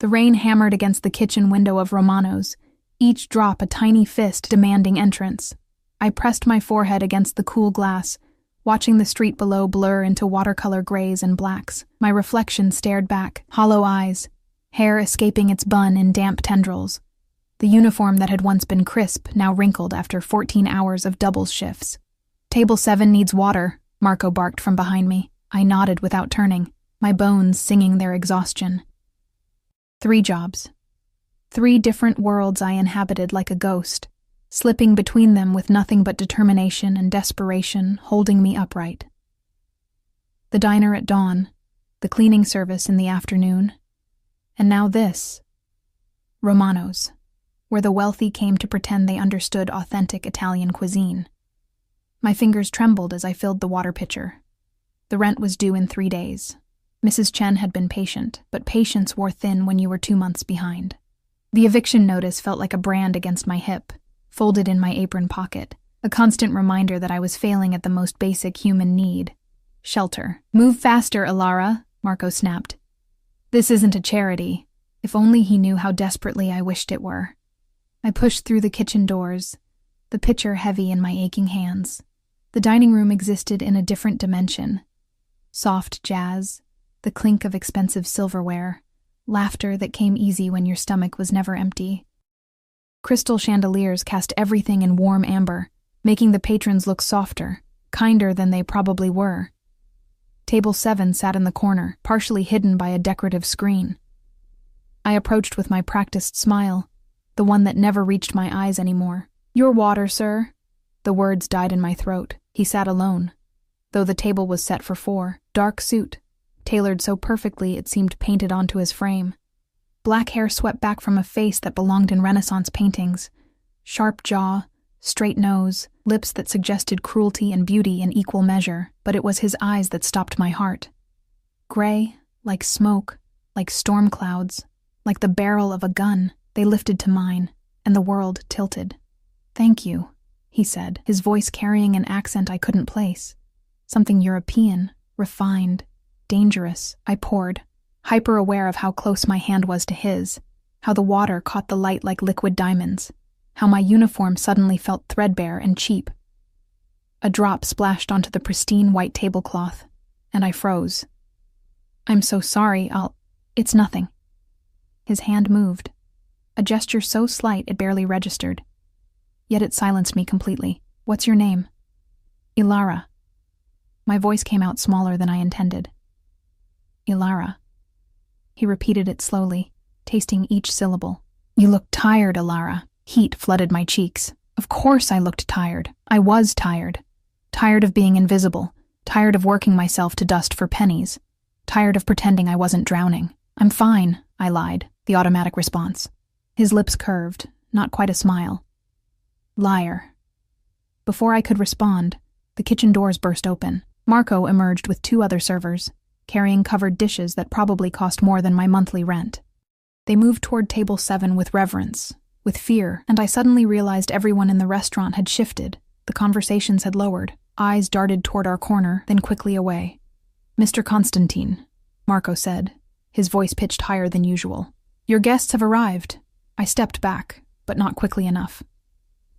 The rain hammered against the kitchen window of Romano's, each drop a tiny fist demanding entrance. I pressed my forehead against the cool glass, watching the street below blur into watercolor grays and blacks. My reflection stared back, hollow eyes, hair escaping its bun in damp tendrils. The uniform that had once been crisp now wrinkled after 14 hours of double shifts. "Table 7 needs water," Marco barked from behind me. I nodded without turning, my bones singing their exhaustion. 3 jobs. 3 different worlds I inhabited like a ghost, slipping between them with nothing but determination and desperation holding me upright. The diner at dawn, the cleaning service in the afternoon, and now this. Romano's, where the wealthy came to pretend they understood authentic Italian cuisine. My fingers trembled as I filled the water pitcher. The rent was due in 3 days. Mrs. Chen had been patient, but patience wore thin when you were 2 months behind. The eviction notice felt like a brand against my hip, folded in my apron pocket, a constant reminder that I was failing at the most basic human need: shelter. "Move faster, Ilara," Marco snapped. "This isn't a charity." If only he knew how desperately I wished it were. I pushed through the kitchen doors, the pitcher heavy in my aching hands. The dining room existed in a different dimension. Soft jazz, the clink of expensive silverware, laughter that came easy when your stomach was never empty. Crystal chandeliers cast everything in warm amber, making the patrons look softer, kinder than they probably were. Table 7 sat in the corner, partially hidden by a decorative screen. I approached with my practiced smile, the one that never reached my eyes anymore. "Your water, sir." The words died in my throat. He sat alone, though the table was set for 4. Dark suit, tailored so perfectly it seemed painted onto his frame. Black hair swept back from a face that belonged in Renaissance paintings. Sharp jaw, straight nose, lips that suggested cruelty and beauty in equal measure, but it was his eyes that stopped my heart. Gray, like smoke, like storm clouds, like the barrel of a gun, they lifted to mine, and the world tilted. "Thank you," he said, his voice carrying an accent I couldn't place. Something European, refined, dangerous. I poured, hyper-aware of how close my hand was to his, how the water caught the light like liquid diamonds, how my uniform suddenly felt threadbare and cheap. A drop splashed onto the pristine white tablecloth, and I froze. "I'm so sorry, It's nothing." His hand moved, a gesture so slight it barely registered. Yet it silenced me completely. "What's your name?" "Ilara." My voice came out smaller than I intended. "Ilara." He repeated it slowly, tasting each syllable. "You look tired, Ilara." Heat flooded my cheeks. Of course I looked tired. I was tired. Tired of being invisible. Tired of working myself to dust for pennies. Tired of pretending I wasn't drowning. "I'm fine," I lied, the automatic response. His lips curved, not quite a smile. "Liar." Before I could respond, the kitchen doors burst open. Marco emerged with 2 other servers, carrying covered dishes that probably cost more than my monthly rent. They moved toward table 7 with reverence, with fear, and I suddenly realized everyone in the restaurant had shifted. The conversations had lowered. Eyes darted toward our corner, then quickly away. "Mr. Constantine," Marco said, his voice pitched higher than usual. "Your guests have arrived." I stepped back, but not quickly enough.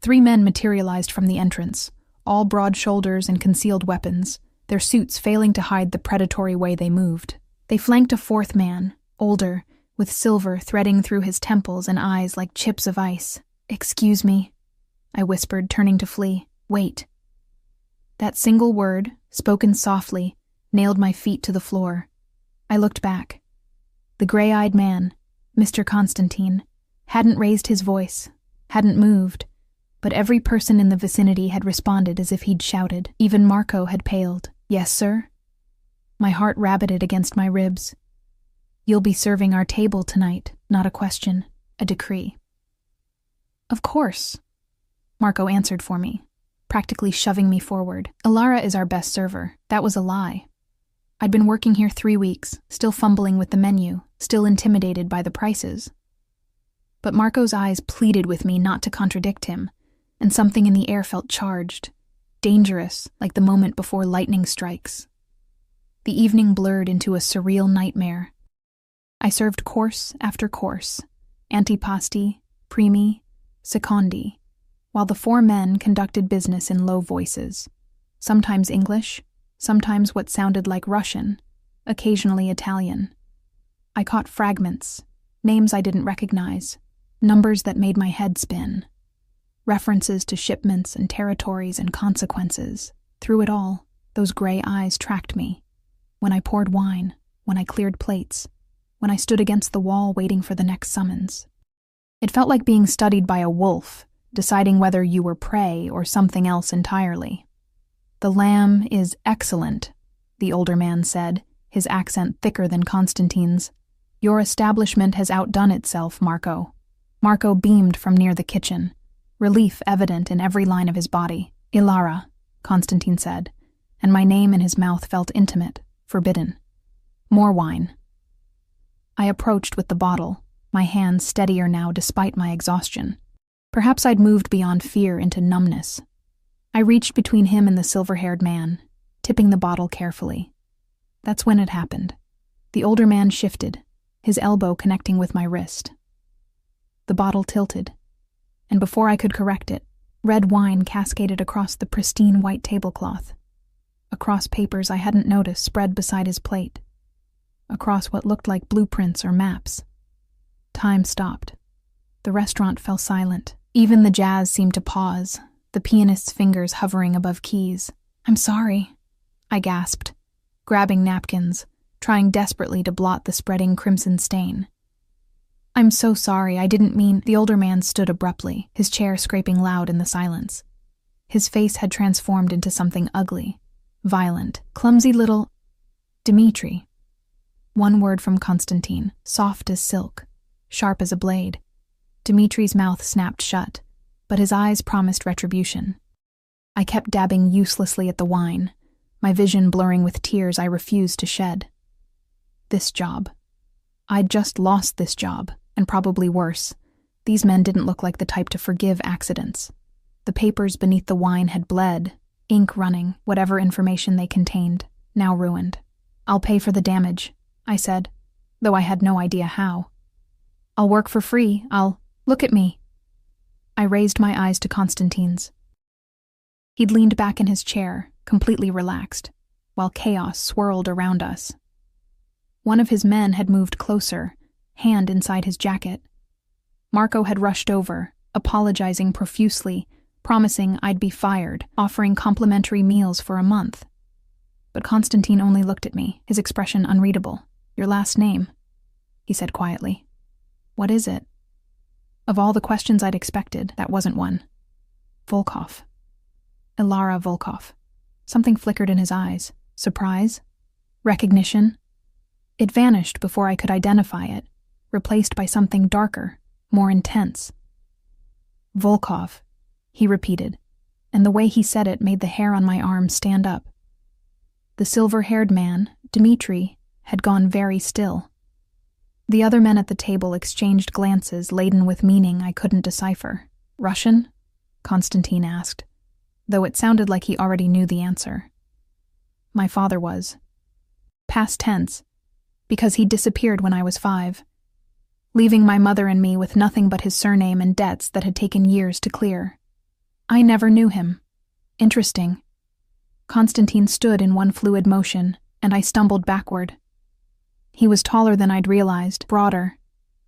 3 men materialized from the entrance, all broad shoulders and concealed weapons, their suits failing to hide the predatory way they moved. They flanked a 4th man, older, with silver threading through his temples and eyes like chips of ice. "Excuse me," I whispered, turning to flee. "Wait." That single word, spoken softly, nailed my feet to the floor. I looked back. The gray-eyed man, Mr. Constantine, hadn't raised his voice, hadn't moved, but every person in the vicinity had responded as if he'd shouted. Even Marco had paled. "Yes, sir?" My heart rabbited against my ribs. "You'll be serving our table tonight," not a question, a decree. "Of course," Marco answered for me, practically shoving me forward. "Ilara is our best server." That was a lie. I'd been working here 3 weeks, still fumbling with the menu, still intimidated by the prices. But Marco's eyes pleaded with me not to contradict him, and something in the air felt charged, dangerous, like the moment before lightning strikes. The evening blurred into a surreal nightmare. I served course after course, antipasti, primi, secondi, while the 4 men conducted business in low voices, sometimes English, sometimes what sounded like Russian, occasionally Italian. I caught fragments, names I didn't recognize, numbers that made my head spin, references to shipments and territories and consequences. Through it all, those gray eyes tracked me. When I poured wine, when I cleared plates, when I stood against the wall waiting for the next summons. It felt like being studied by a wolf, deciding whether you were prey or something else entirely. "The lamb is excellent," the older man said, his accent thicker than Constantine's. "Your establishment has outdone itself, Marco." Marco beamed from near the kitchen, relief evident in every line of his body. "Ilara," Constantine said, and my name in his mouth felt intimate, forbidden. "More wine." I approached with the bottle, my hands steadier now despite my exhaustion. Perhaps I'd moved beyond fear into numbness. I reached between him and the silver-haired man, tipping the bottle carefully. That's when it happened. The older man shifted, his elbow connecting with my wrist. The bottle tilted, and before I could correct it, red wine cascaded across the pristine white tablecloth, across papers I hadn't noticed spread beside his plate, across what looked like blueprints or maps. Time stopped. The restaurant fell silent. Even the jazz seemed to pause, the pianist's fingers hovering above keys. "I'm sorry," I gasped, grabbing napkins, trying desperately to blot the spreading crimson stain. "I'm so sorry, I didn't mean—" The older man stood abruptly, his chair scraping loud in the silence. His face had transformed into something ugly, violent, clumsy little— "Dmitri." One word from Constantine, soft as silk, sharp as a blade. Dmitri's mouth snapped shut, but his eyes promised retribution. I kept dabbing uselessly at the wine, my vision blurring with tears I refused to shed. This job. I'd just lost this job, and probably worse. These men didn't look like the type to forgive accidents. The papers beneath the wine had bled, ink running, whatever information they contained, now ruined. "I'll pay for the damage," I said, though I had no idea how. "I'll work for free, Look at me." I raised my eyes to Constantine's. He'd leaned back in his chair, completely relaxed, while chaos swirled around us. One of his men had moved closer, hand inside his jacket. Marco had rushed over, apologizing profusely, promising I'd be fired, offering complimentary meals for a month. But Constantine only looked at me, his expression unreadable. "Your last name," he said quietly. "What is it?" Of all the questions I'd expected, that wasn't one. "Volkov. Ilara Volkov." Something flickered in his eyes. Surprise? Recognition? It vanished before I could identify it, replaced by something darker, more intense. "Volkov," he repeated, and the way he said it made the hair on my arm stand up. The silver-haired man, Dmitri, had gone very still. The other men at the table exchanged glances laden with meaning I couldn't decipher. "Russian?" Constantine asked, though it sounded like he already knew the answer. "My father was." Past tense, because he disappeared when I was 5, leaving my mother and me with nothing but his surname and debts that had taken years to clear. I never knew him. Interesting. Constantine stood in one fluid motion, and I stumbled backward. He was taller than I'd realized, broader,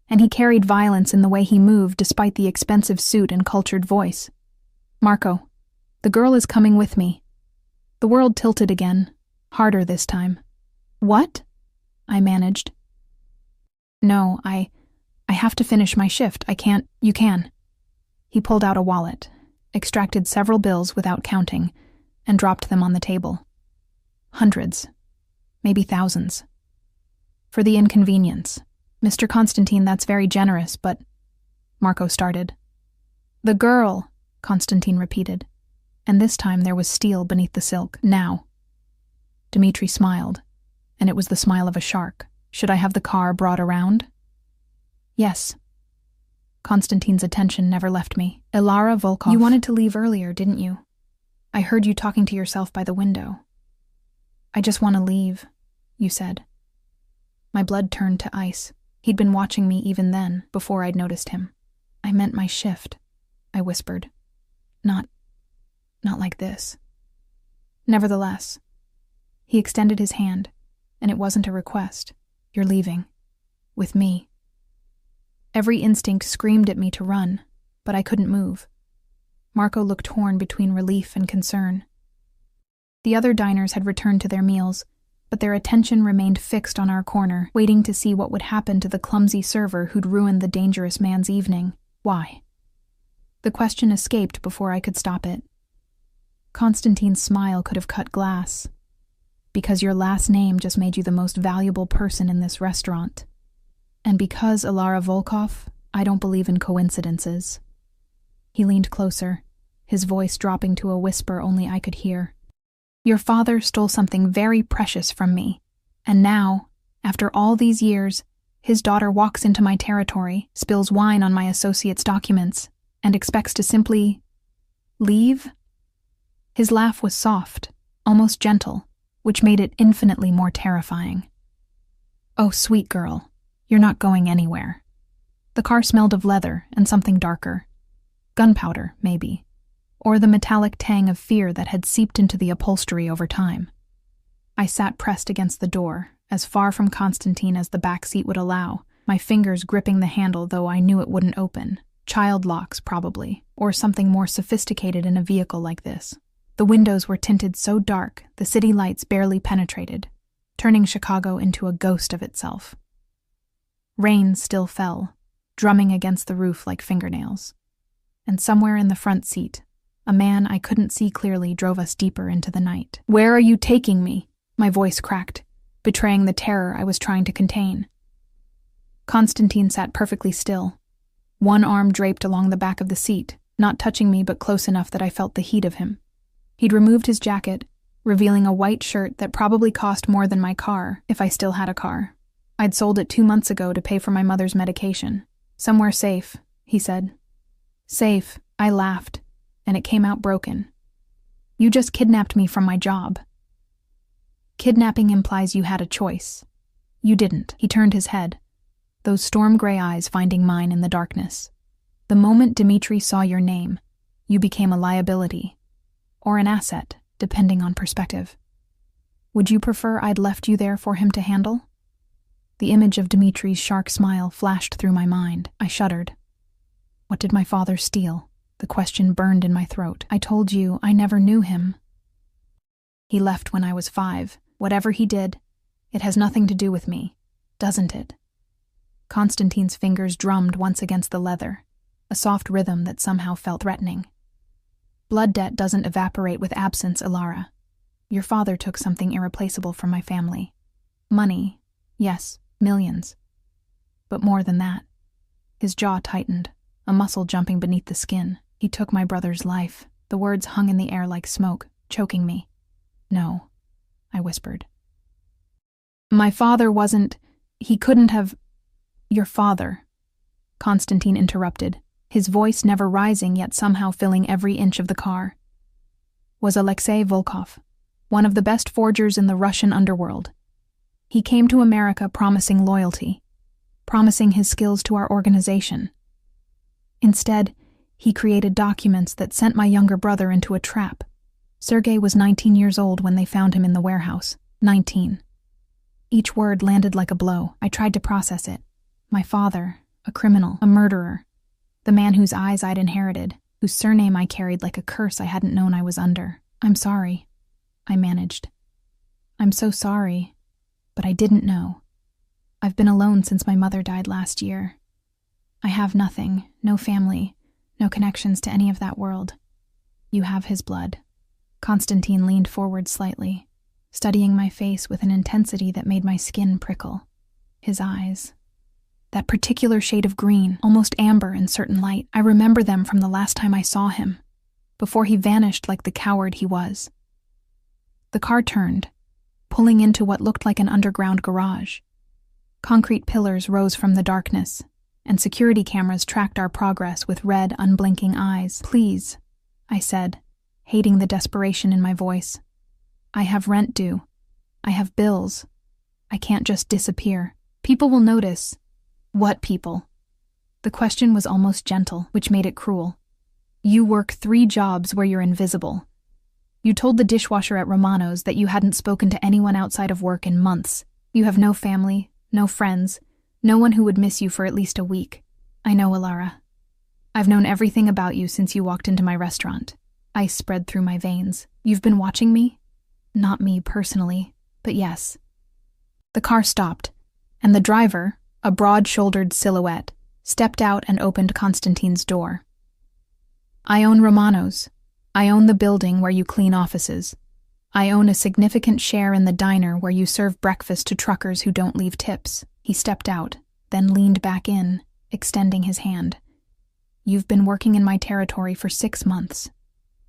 and he carried violence in the way he moved despite the expensive suit and cultured voice. "Marco, the girl is coming with me." The world tilted again, harder this time. "What?" I managed. "No, I have to finish my shift. I can't—" "You can." He pulled out a wallet, extracted several bills without counting, and dropped them on the table. Hundreds, maybe thousands. "For the inconvenience. Mr. Constantine, that's very generous, but—" Marco started. "The girl," Constantine repeated, and this time there was steel beneath the silk. "Now." Dmitri smiled, and it was the smile of a shark. "Should I have the car brought around?" "Yes." Constantine's attention never left me. "Ilara Volkov, you wanted to leave earlier, didn't you? I heard you talking to yourself by the window." "I just want to leave," you said. My blood turned to ice. He'd been watching me even then, before I'd noticed him. "I meant my shift," I whispered. Not like this." Nevertheless, he extended his hand, and it wasn't a request. "You're leaving. With me." Every instinct screamed at me to run, but I couldn't move. Marco looked torn between relief and concern. The other diners had returned to their meals, but their attention remained fixed on our corner, waiting to see what would happen to the clumsy server who'd ruined the dangerous man's evening. Why? The question escaped before I could stop it. Constantine's smile could have cut glass. "Because your last name just made you the most valuable person in this restaurant. And because, Ilara Volkov, I don't believe in coincidences." He leaned closer, his voice dropping to a whisper only I could hear. "Your father stole something very precious from me, and now, after all these years, his daughter walks into my territory, spills wine on my associate's documents, and expects to simply leave?" His laugh was soft, almost gentle, which made it infinitely more terrifying. "Oh, sweet girl, you're not going anywhere." The car smelled of leather and something darker. Gunpowder, maybe, or the metallic tang of fear that had seeped into the upholstery over time. I sat pressed against the door, as far from Constantine as the back seat would allow, my fingers gripping the handle though I knew it wouldn't open. Child locks, probably, or something more sophisticated in a vehicle like this. The windows were tinted so dark the city lights barely penetrated, turning Chicago into a ghost of itself. Rain still fell, drumming against the roof like fingernails. And somewhere in the front seat, a man I couldn't see clearly drove us deeper into the night. "Where are you taking me?" My voice cracked, betraying the terror I was trying to contain. Constantine sat perfectly still, one arm draped along the back of the seat, not touching me but close enough that I felt the heat of him. He'd removed his jacket, revealing a white shirt that probably cost more than my car, if I still had a car. I'd sold it 2 months ago to pay for my mother's medication. "Somewhere safe," he said. "Safe," I laughed, and it came out broken. "You just kidnapped me from my job." "Kidnapping implies you had a choice. You didn't." He turned his head, those storm-gray eyes finding mine in the darkness. "The moment Dmitri saw your name, you became a liability. Or an asset, depending on perspective. Would you prefer I'd left you there for him to handle?" The image of Dmitri's shark smile flashed through my mind. I shuddered. What did my father steal? The question burned in my throat. "I told you I never knew him." "He left when I was 5. Whatever he did, it has nothing to do with me, doesn't it?" Constantine's fingers drummed once against the leather, a soft rhythm that somehow felt threatening. "Blood debt doesn't evaporate with absence, Ilara. Your father took something irreplaceable from my family. Money, yes, millions. But more than that." His jaw tightened, a muscle jumping beneath the skin. "He took my brother's life." The words hung in the air like smoke, choking me. "No," I whispered. "My father wasn't... He couldn't have... Your father," Constantine interrupted, his voice never rising yet somehow filling every inch of the car, "was Alexei Volkov, one of the best forgers in the Russian underworld. He came to America promising loyalty, promising his skills to our organization. Instead, he created documents that sent my younger brother into a trap. Sergei was 19 years old when they found him in the warehouse. 19. Each word landed like a blow. I tried to process it. My father, a criminal, a murderer, the man whose eyes I'd inherited, whose surname I carried like a curse I hadn't known I was under. "I'm sorry," I managed. "I'm so sorry, but I didn't know. I've been alone since my mother died last year. I have nothing, no family, no connections to any of that world. You have his blood." Constantine leaned forward slightly, studying my face with an intensity that made my skin prickle. His eyes, that particular shade of green, almost amber in certain light, I remember them from the last time I saw him, before he vanished like the coward he was. The car turned, pulling into what looked like an underground garage. Concrete pillars rose from the darkness, and security cameras tracked our progress with red, unblinking eyes. "Please," I said, hating the desperation in my voice. "I have rent due. I have bills. I can't just disappear. People will notice. What people? The question was almost gentle, which made it cruel. You work 3 jobs where you're invisible. You told the dishwasher at Romano's that you hadn't spoken to anyone outside of work in months. You have no family, no friends, no one who would miss you for at least a week. I know, Alara. I've known everything about you since you walked into my restaurant. Ice spread through my veins. You've been watching me? Not me personally, but yes. The car stopped, and the driver, a broad-shouldered silhouette, stepped out and opened Constantine's door. I own Romano's. I own the building where you clean offices. I own a significant share in the diner where you serve breakfast to truckers who don't leave tips. He stepped out, then leaned back in, extending his hand. You've been working in my territory for 6 months.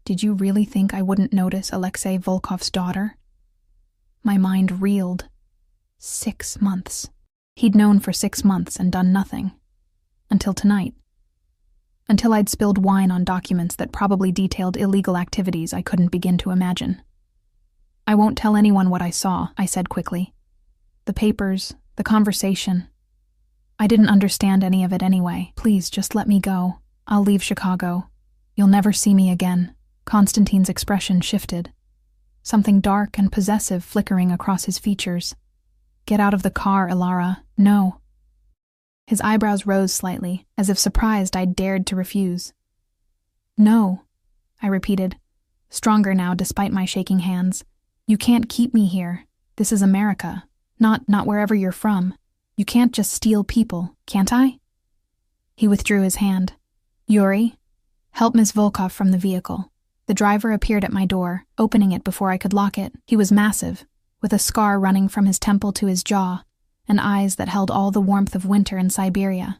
Did you really think I wouldn't notice Alexei Volkov's daughter? My mind reeled. 6 months. He'd known for 6 months and done nothing. Until tonight. Until I'd spilled wine on documents that probably detailed illegal activities I couldn't begin to imagine. I won't tell anyone what I saw, I said quickly. The papers, the conversation. I didn't understand any of it anyway. Please, just let me go. I'll leave Chicago. You'll never see me again. Constantine's expression shifted. Something dark and possessive flickering across his features. Get out of the car, Alara. No. His eyebrows rose slightly, as if surprised I'd dared to refuse. No, I repeated, stronger now despite my shaking hands. You can't keep me here. This is America, not wherever you're from. You can't just steal people, can't I? He withdrew his hand. Yuri, help Miss Volkov from the vehicle. The driver appeared at my door, opening it before I could lock it. He was massive, with a scar running from his temple to his jaw, and eyes that held all the warmth of winter in Siberia.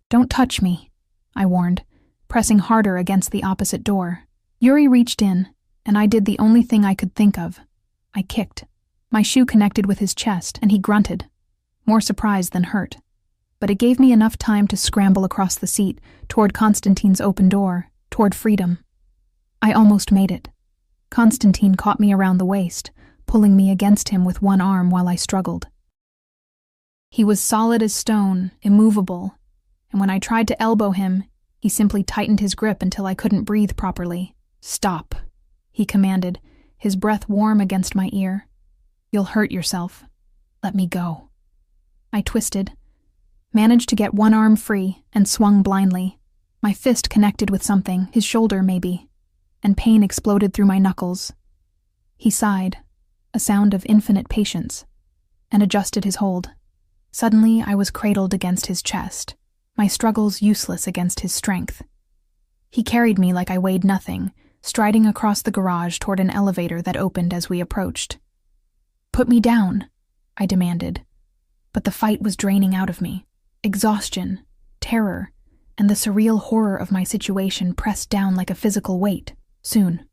Don't touch me, I warned, pressing harder against the opposite door. Yuri reached in, and I did the only thing I could think of. I kicked. My shoe connected with his chest, and he grunted, more surprised than hurt. But it gave me enough time to scramble across the seat, toward Constantine's open door, toward freedom. I almost made it. Constantine caught me around the waist, pulling me against him with one arm while I struggled. He was solid as stone, immovable, and when I tried to elbow him, he simply tightened his grip until I couldn't breathe properly. Stop, he commanded, his breath warm against my ear. You'll hurt yourself. Let me go. I twisted, managed to get one arm free, and swung blindly. My fist connected with something, his shoulder maybe, and pain exploded through my knuckles. He sighed, a sound of infinite patience, and adjusted his hold. Suddenly, I was cradled against his chest, my struggles useless against his strength. He carried me like I weighed nothing, striding across the garage toward an elevator that opened as we approached. Put me down, I demanded, but the fight was draining out of me. Exhaustion, terror, and the surreal horror of my situation pressed down like a physical weight. Soon.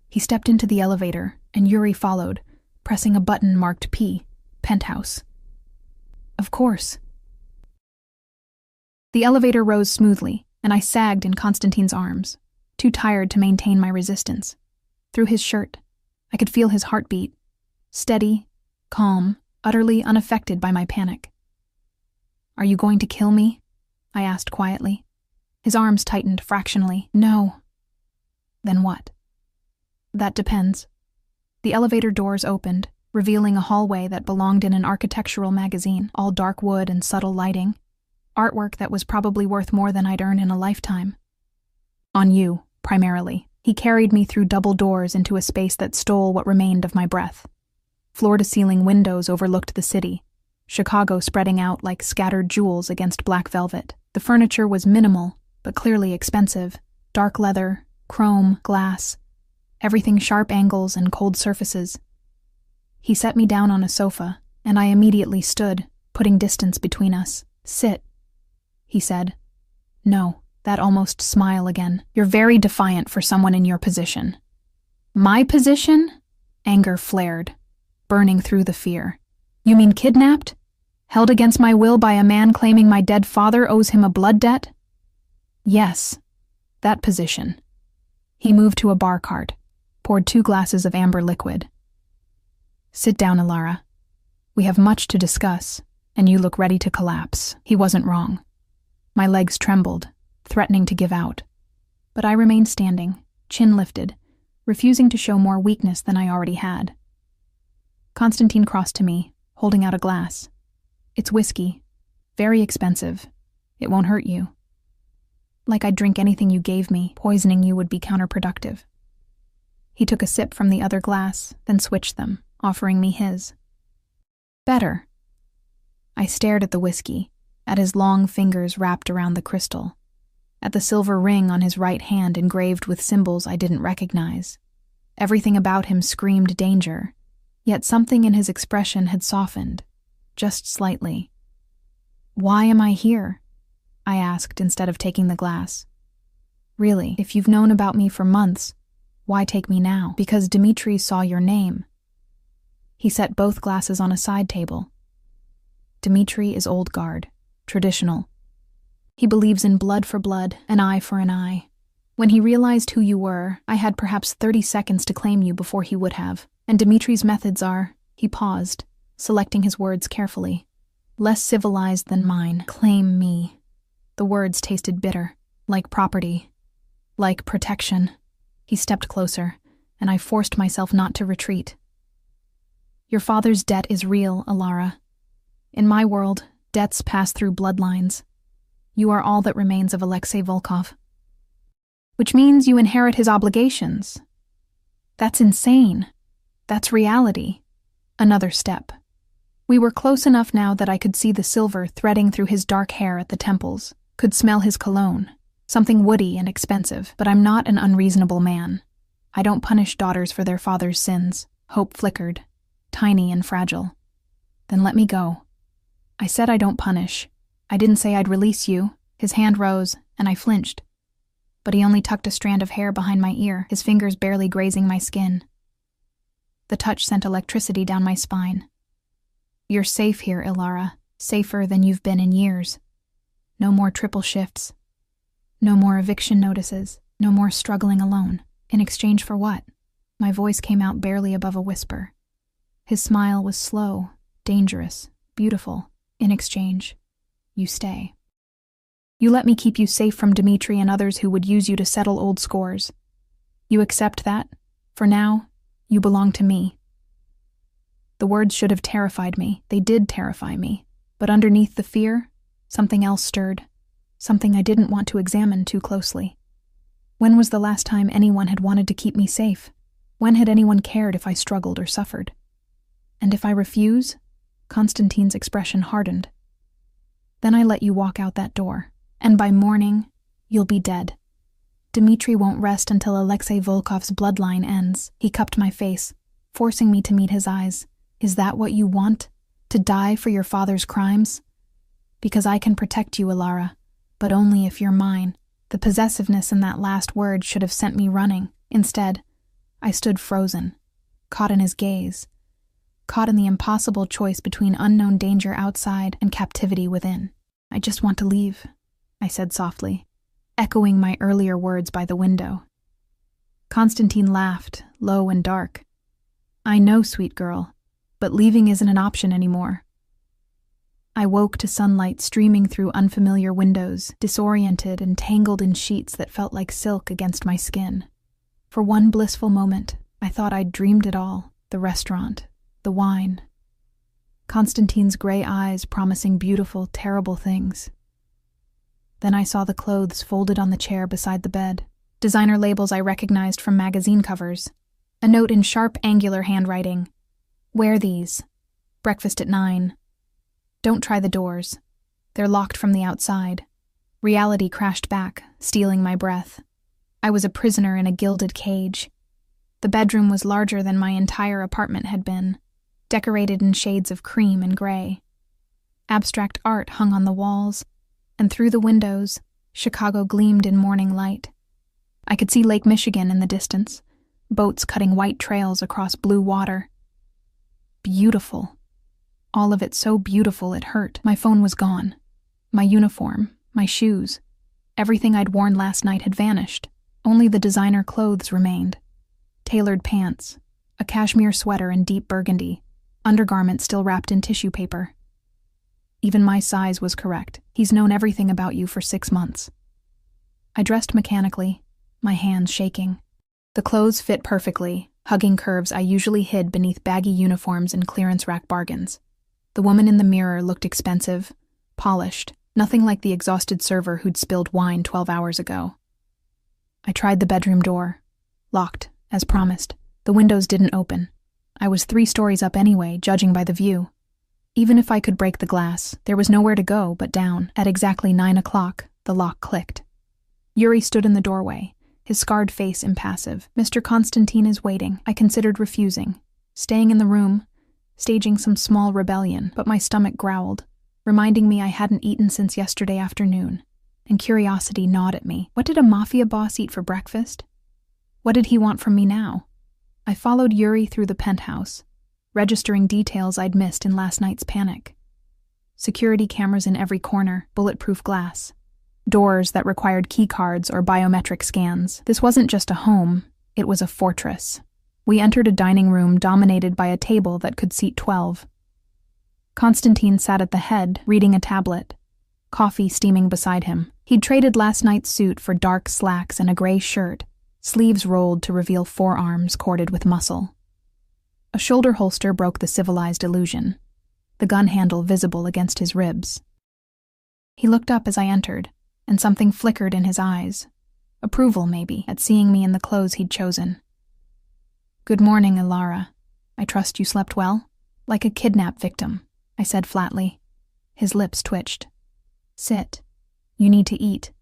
He stepped into the elevator, and Yuri followed, pressing a button marked P, penthouse. Of course. The elevator rose smoothly, and I sagged in Constantine's arms, too tired to maintain my resistance. Through his shirt, I could feel his heartbeat, steady, calm, utterly unaffected by my panic. Are you going to kill me? I asked quietly. His arms tightened fractionally. No. Then what? That depends. The elevator doors opened, revealing a hallway that belonged in an architectural magazine, all dark wood and subtle lighting. Artwork that was probably worth more than I'd earn in a lifetime. On you, primarily. He carried me through double doors into a space that stole what remained of my breath. Floor-to-ceiling windows overlooked the city, Chicago spreading out like scattered jewels against black velvet. The furniture was minimal, but clearly expensive. Dark leather, chrome, glass, everything sharp angles and cold surfaces. He set me down on a sofa, and I immediately stood, putting distance between us. Sit, he said. No, that almost smile again. You're very defiant for someone in your position. My position? Anger flared, burning through the fear. You mean kidnapped? Held against my will by a man claiming my dead father owes him a blood debt? Yes, that position. He moved to a bar cart, poured 2 glasses of amber liquid. Sit down, Alara. We have much to discuss, and you look ready to collapse. He wasn't wrong. My legs trembled, threatening to give out. But I remained standing, chin lifted, refusing to show more weakness than I already had. Constantine crossed to me, holding out a glass. It's whiskey. Very expensive. It won't hurt you. Like I'd drink anything you gave me, poisoning you would be counterproductive. He took a sip from the other glass, then switched them, offering me his. Better. I stared at the whiskey, at his long fingers wrapped around the crystal, at the silver ring on his right hand engraved with symbols I didn't recognize. Everything about him screamed danger, yet something in his expression had softened, just slightly. Why am I here? I asked instead of taking the glass. Really, if you've known about me for months, why take me now? Because Dimitri saw your name. He set both glasses on a side table. Dimitri is old guard, traditional. He believes in blood for blood, an eye for an eye. When he realized who you were, I had perhaps 30 seconds to claim you before he would have. And Dimitri's methods are, he paused, selecting his words carefully, less civilized than mine. Claim me. The words tasted bitter, like property, like protection. He stepped closer, and I forced myself not to retreat. Your father's debt is real, Alara. In my world, debts pass through bloodlines. You are all that remains of Alexei Volkov. Which means you inherit his obligations. That's insane. That's reality. Another step. We were close enough now that I could see the silver threading through his dark hair at the temples, could smell his cologne, something woody and expensive, but I'm not an unreasonable man. I don't punish daughters for their father's sins. Hope flickered, tiny and fragile. Then let me go. I said I don't punish. I didn't say I'd release you. His hand rose, and I flinched. But he only tucked a strand of hair behind my ear, his fingers barely grazing my skin. The touch sent electricity down my spine. You're safe here, Ilara, safer than you've been in years. No more triple shifts. No more eviction notices. No more struggling alone. In exchange for what? My voice came out barely above a whisper. His smile was slow, dangerous, beautiful. In exchange, you stay. You let me keep you safe from Dimitri and others who would use you to settle old scores. You accept that? For now, you belong to me. The words should have terrified me. They did terrify me. But underneath the fear, something else stirred. Something I didn't want to examine too closely. When was the last time anyone had wanted to keep me safe? When had anyone cared if I struggled or suffered? And if I refuse? Constantine's expression hardened. Then I let you walk out that door, and by morning, you'll be dead. Dimitri won't rest until Alexei Volkov's bloodline ends. He cupped my face, forcing me to meet his eyes. Is that what you want? To die for your father's crimes? Because I can protect you, Ilara, but only if you're mine. The possessiveness in that last word should have sent me running. Instead, I stood frozen, caught in his gaze, caught in the impossible choice between unknown danger outside and captivity within. I just want to leave, I said softly, echoing my earlier words by the window. Constantine laughed, low and dark. I know, sweet girl, but leaving isn't an option anymore. I woke to sunlight streaming through unfamiliar windows, disoriented and tangled in sheets that felt like silk against my skin. For one blissful moment, I thought I'd dreamed it all, the restaurant, the wine. Constantine's gray eyes promising beautiful, terrible things. Then I saw the clothes folded on the chair beside the bed, designer labels I recognized from magazine covers, a note in sharp, angular handwriting. Wear these. Breakfast at 9. Don't try the doors. They're locked from the outside. Reality crashed back, stealing my breath. I was a prisoner in a gilded cage. The bedroom was larger than my entire apartment had been, decorated in shades of cream and gray. Abstract art hung on the walls, and through the windows, Chicago gleamed in morning light. I could see Lake Michigan in the distance, boats cutting white trails across blue water. Beautiful. All of it so beautiful it hurt. My phone was gone. My uniform, my shoes, everything I'd worn last night had vanished. Only the designer clothes remained. Tailored pants, a cashmere sweater in deep burgundy, undergarments still wrapped in tissue paper. Even my size was correct. He's known everything about you for 6 months. I dressed mechanically, my hands shaking. The clothes fit perfectly, hugging curves I usually hid beneath baggy uniforms and clearance rack bargains. The woman in the mirror looked expensive, polished, nothing like the exhausted server who'd spilled wine 12 hours ago. I tried the bedroom door. Locked, as promised. The windows didn't open. I was 3 stories up anyway, judging by the view. Even if I could break the glass, there was nowhere to go but down. At exactly 9 o'clock, the lock clicked. Yuri stood in the doorway, his scarred face impassive. "Mr. Constantine is waiting." I considered refusing, staying in the room, staging some small rebellion, but my stomach growled, reminding me I hadn't eaten since yesterday afternoon, and curiosity gnawed at me. What did a Mafia boss eat for breakfast? What did he want from me now? I followed Yuri through the penthouse, registering details I'd missed in last night's panic. Security cameras in every corner, bulletproof glass. Doors that required keycards or biometric scans. This wasn't just a home, it was a fortress. We entered a dining room dominated by a table that could seat 12. Constantine sat at the head, reading a tablet, coffee steaming beside him. He'd traded last night's suit for dark slacks and a gray shirt, sleeves rolled to reveal forearms corded with muscle. A shoulder holster broke the civilized illusion, the gun handle visible against his ribs. He looked up as I entered, and something flickered in his eyes. Approval, maybe, at seeing me in the clothes he'd chosen. "Good morning, Ilara. I trust you slept well?" "Like a kidnap victim," I said flatly. His lips twitched. "Sit. You need to eat."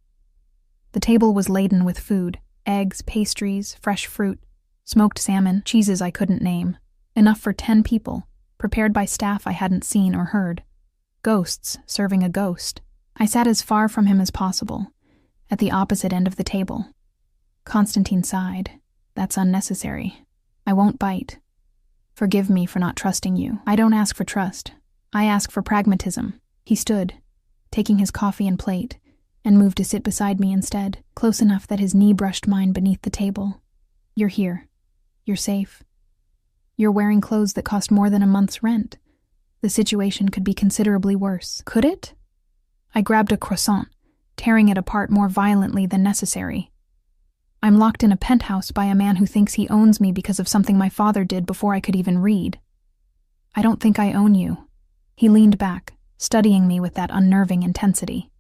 The table was laden with food, eggs, pastries, fresh fruit, smoked salmon, cheeses I couldn't name. Enough for 10 people, prepared by staff I hadn't seen or heard. Ghosts serving a ghost. I sat as far from him as possible, at the opposite end of the table. Constantine sighed. "That's unnecessary. I won't bite. Forgive me for not trusting you. I don't ask for trust. I ask for pragmatism." He stood, taking his coffee and plate, and moved to sit beside me instead, close enough that his knee brushed mine beneath the table. "You're here. You're safe. You're wearing clothes that cost more than a month's rent. The situation could be considerably worse." Could it? I grabbed a croissant, tearing it apart more violently than necessary. "I'm locked in a penthouse by a man who thinks he owns me because of something my father did before I could even read. I don't think I own you." He leaned back, studying me with that unnerving intensity.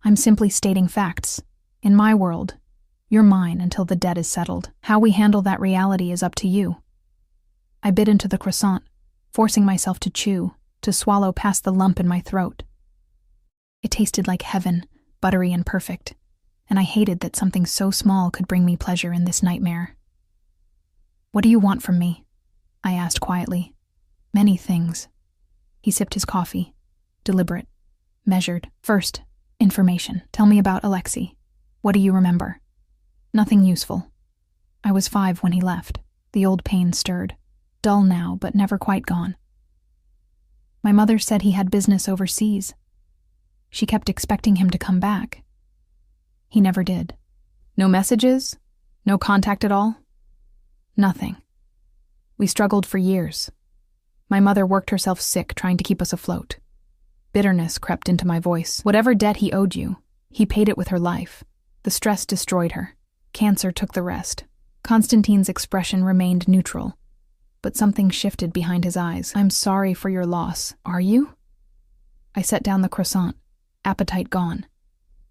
"I'm simply stating facts. In my world, you're mine until the debt is settled. How we handle that reality is up to you." I bit into the croissant, forcing myself to chew, to swallow past the lump in my throat. It tasted like heaven, buttery and perfect, and I hated that something so small could bring me pleasure in this nightmare. "What do you want from me?" I asked quietly. "Many things." He sipped his coffee, deliberate, measured. "First, information. Tell me about Alexei. What do you remember?" "Nothing useful. I was 5 when he left." The old pain stirred. Dull now, but never quite gone. "My mother said he had business overseas. She kept expecting him to come back. He never did." "No messages? No contact at all?" "Nothing. We struggled for years. My mother worked herself sick trying to keep us afloat. Bitterness crept into my voice. Whatever debt he owed you, he paid it with her life. The stress destroyed her. Cancer took the rest." Constantine's expression remained neutral, but something shifted behind his eyes. "I'm sorry for your loss. Are you?" I set down the croissant, appetite gone.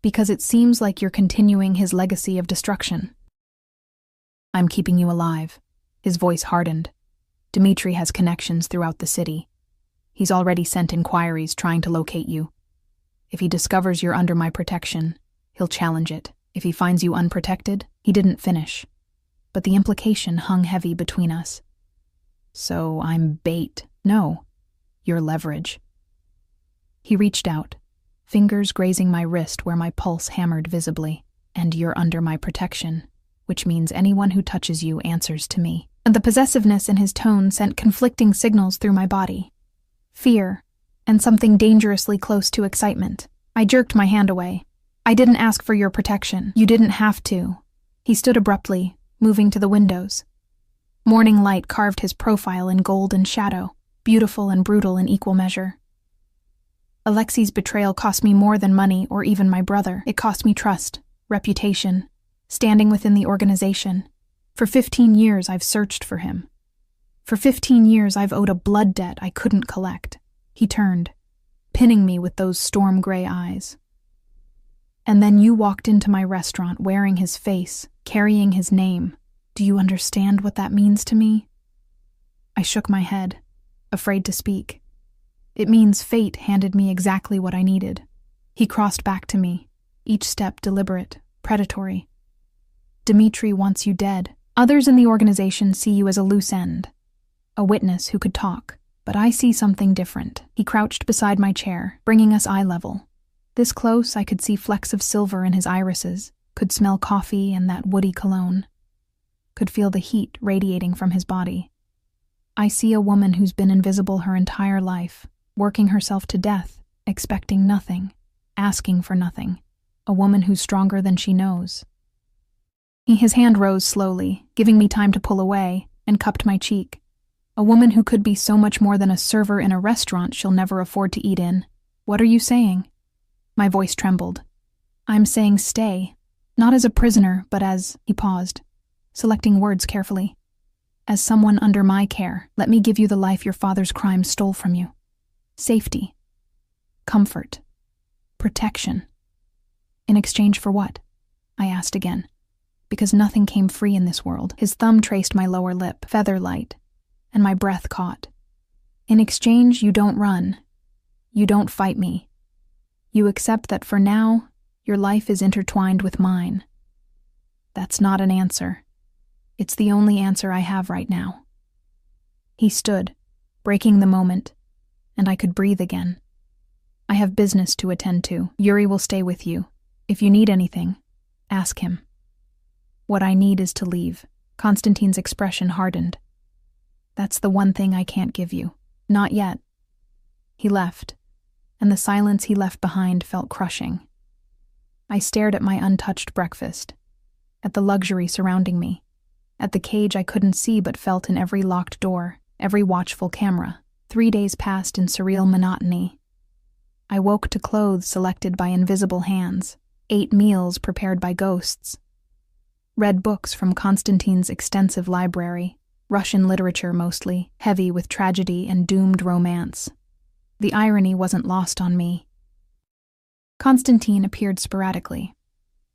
"Because it seems like you're continuing his legacy of destruction." "I'm keeping you alive." His voice hardened. "Dmitri has connections throughout the city. He's already sent inquiries trying to locate you. If he discovers you're under my protection, he'll challenge it. If he finds you unprotected," he didn't finish, but the implication hung heavy between us. "So I'm bait." "No, you're leverage." He reached out, fingers grazing my wrist where my pulse hammered visibly. "And you're under my protection, which means anyone who touches you answers to me." And the possessiveness in his tone sent conflicting signals through my body. Fear, and something dangerously close to excitement. I jerked my hand away. "I didn't ask for your protection. You didn't have to." He stood abruptly, moving to the windows. Morning light carved his profile in gold and shadow, beautiful and brutal in equal measure. Alexei's betrayal cost me more than money or even my brother. It cost me trust, reputation, standing within the organization. For 15 years, I've searched for him. For 15 years, I've owed a blood debt I couldn't collect. He turned, pinning me with those storm gray eyes. And then you walked into my restaurant wearing his face, carrying his name. Do you understand what that means to me? I shook my head, afraid to speak. It means fate handed me exactly what I needed. He crossed back to me, each step deliberate, predatory. Dmitri wants you dead. Others in the organization see you as a loose end, a witness who could talk, but I see something different. He crouched beside my chair, bringing us eye level. This close, I could see flecks of silver in his irises, could smell coffee and that woody cologne, could feel the heat radiating from his body. I see a woman who's been invisible her entire life, working herself to death, expecting nothing, asking for nothing, a woman who's stronger than she knows. His hand rose slowly, giving me time to pull away, and cupped my cheek. A woman who could be so much more than a server in a restaurant she'll never afford to eat in. What are you saying? My voice trembled. I'm saying stay, not as a prisoner, but as, he paused, selecting words carefully. As someone under my care, let me give you the life your father's crimes stole from you. Safety. Comfort. Protection. In exchange for what? I asked again. Because nothing came free in this world. His thumb traced my lower lip, feather light, and my breath caught. In exchange, you don't run. You don't fight me. You accept that for now, your life is intertwined with mine. That's not an answer. It's the only answer I have right now. He stood, breaking the moment, and I could breathe again. I have business to attend to. Yuri will stay with you. If you need anything, ask him. What I need is to leave. Konstantin's expression hardened. That's the one thing I can't give you. Not yet. He left, and the silence he left behind felt crushing. I stared at my untouched breakfast, at the luxury surrounding me, at the cage I couldn't see but felt in every locked door, every watchful camera. 3 days passed in surreal monotony. I woke to clothes selected by invisible hands, ate meals prepared by ghosts, read books from Konstantin's extensive library, Russian literature mostly, heavy with tragedy and doomed romance. The irony wasn't lost on me. Konstantin appeared sporadically.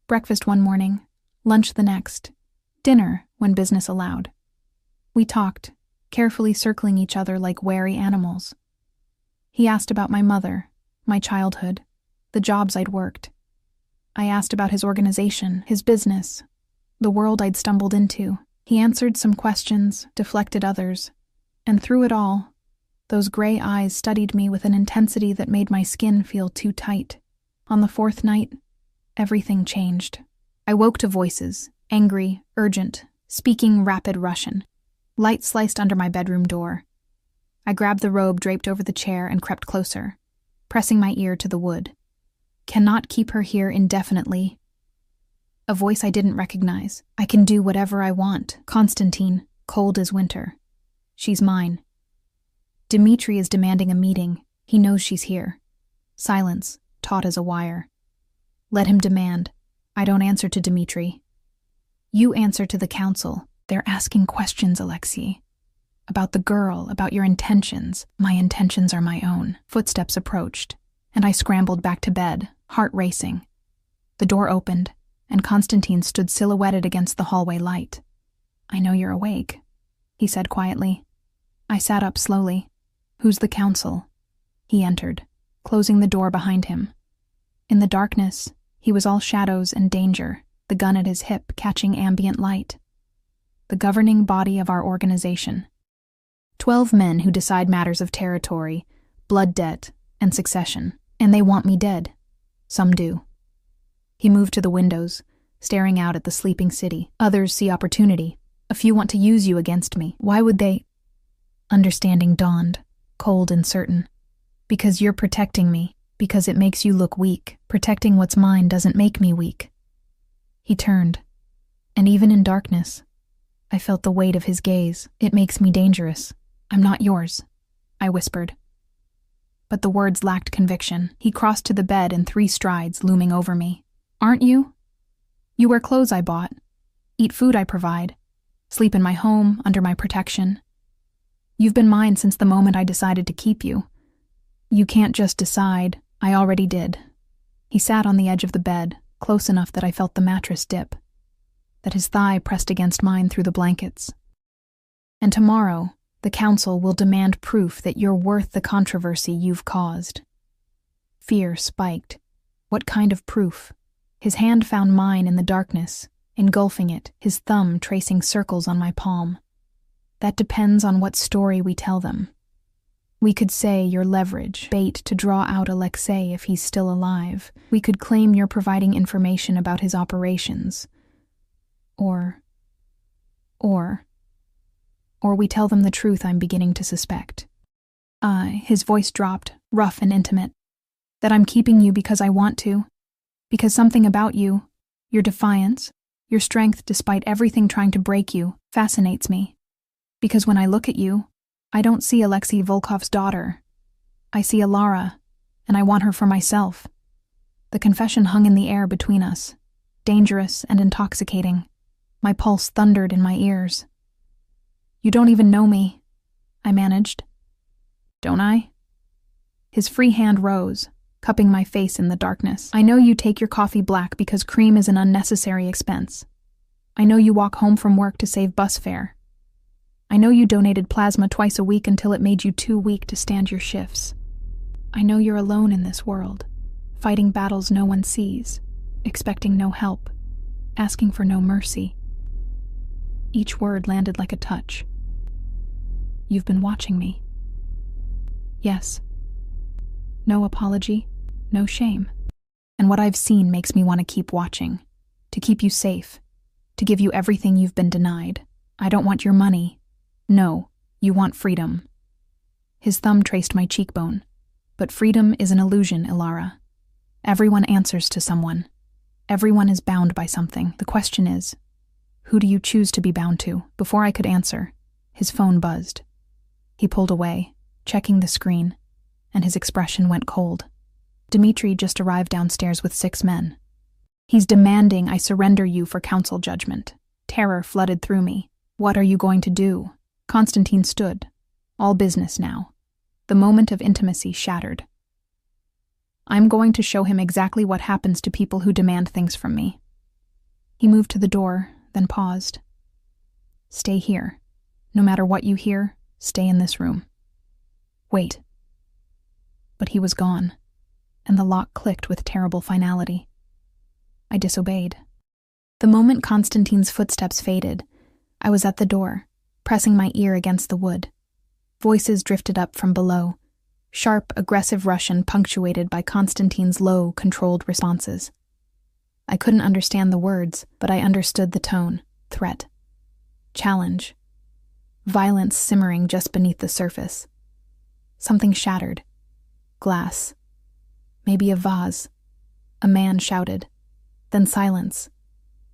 Breakfast one morning, lunch the next, dinner when business allowed. We talked, carefully circling each other like wary animals. He asked about my mother, my childhood, the jobs I'd worked. I asked about his organization, his business, the world I'd stumbled into. He answered some questions, deflected others, and through it all, those gray eyes studied me with an intensity that made my skin feel too tight. On the 4th night, everything changed. I woke to voices, angry, urgent, speaking rapid Russian. Light sliced under my bedroom door. I grabbed the robe draped over the chair and crept closer, pressing my ear to the wood. Cannot keep her here indefinitely. A voice I didn't recognize. I can do whatever I want. Konstantin, cold as winter. She's mine. Dmitri is demanding a meeting. He knows she's here. Silence, taut as a wire. Let him demand. I don't answer to Dmitri. You answer to the council. They're asking questions, Alexei. About the girl, about your intentions. My intentions are my own. Footsteps approached, and I scrambled back to bed, heart racing. The door opened, and Konstantin stood silhouetted against the hallway light. I know you're awake, he said quietly. I sat up slowly. Who's the council? He entered, closing the door behind him. In the darkness, he was all shadows and danger, the gun at his hip catching ambient light. The governing body of our organization. 12 men who decide matters of territory, blood debt, and succession. And they want me dead. Some do. He moved to the windows, staring out at the sleeping city. Others see opportunity. A few want to use you against me. Why would they? Understanding dawned, cold and certain. Because you're protecting me. Because it makes you look weak. Protecting what's mine doesn't make me weak. He turned, and even in darkness, I felt the weight of his gaze. It makes me dangerous. I'm not yours, I whispered. but the words lacked conviction. He crossed to the bed in 3 strides, looming over me. Aren't you? You wear clothes I bought, eat food I provide, sleep in my home, under my protection. You've been mine since the moment I decided to keep you. You can't just decide, I already did. He sat on the edge of the bed, close enough that I felt the mattress dip, that his thigh pressed against mine through the blankets. And tomorrow, the council will demand proof that you're worth the controversy you've caused. Fear spiked. What kind of proof? His hand found mine in the darkness, engulfing it, his thumb tracing circles on my palm. That depends on what story we tell them. We could say you're leverage, bait to draw out Alexei if he's still alive. We could claim you're providing information about his operations. Or we tell them the truth I'm beginning to suspect. His voice dropped, rough and intimate. That I'm keeping you because I want to. Because something about you, your defiance, your strength despite everything trying to break you, fascinates me. Because when I look at you, I don't see Alexei Volkov's daughter. I see Alara, and I want her for myself. The confession hung in the air between us, dangerous and intoxicating. My pulse thundered in my ears. You don't even know me, I managed. Don't I? His free hand rose, cupping my face in the darkness. I know you take your coffee black because cream is an unnecessary expense. I know you walk home from work to save bus fare. I know you donated plasma twice a week until it made you too weak to stand your shifts. I know you're alone in this world, fighting battles no one sees, expecting no help, asking for no mercy. Each word landed like a touch. You've been watching me. Yes. No apology, no shame. And what I've seen makes me want to keep watching, to keep you safe, to give you everything you've been denied. I don't want your money. No, you want freedom. His thumb traced my cheekbone. But freedom is an illusion, Ilara. Everyone answers to someone. Everyone is bound by something. The question is, who do you choose to be bound to? Before I could answer, his phone buzzed. He pulled away, checking the screen, and his expression went cold. Dmitri just arrived downstairs with 6 men. He's demanding I surrender you for council judgment. Terror flooded through me. What are you going to do? Konstantin stood. All business now. The moment of intimacy shattered. I'm going to show him exactly what happens to people who demand things from me. He moved to the door, then paused. Stay here. No matter what you hear, stay in this room. Wait. But he was gone, and the lock clicked with terrible finality. I disobeyed. The moment Konstantin's footsteps faded, I was at the door, pressing my ear against the wood. Voices drifted up from below, sharp, aggressive Russian punctuated by Konstantin's low, controlled responses. I couldn't understand the words, but I understood the tone, threat, challenge, violence simmering just beneath the surface. Something shattered. Glass. Maybe a vase. A man shouted. Then silence.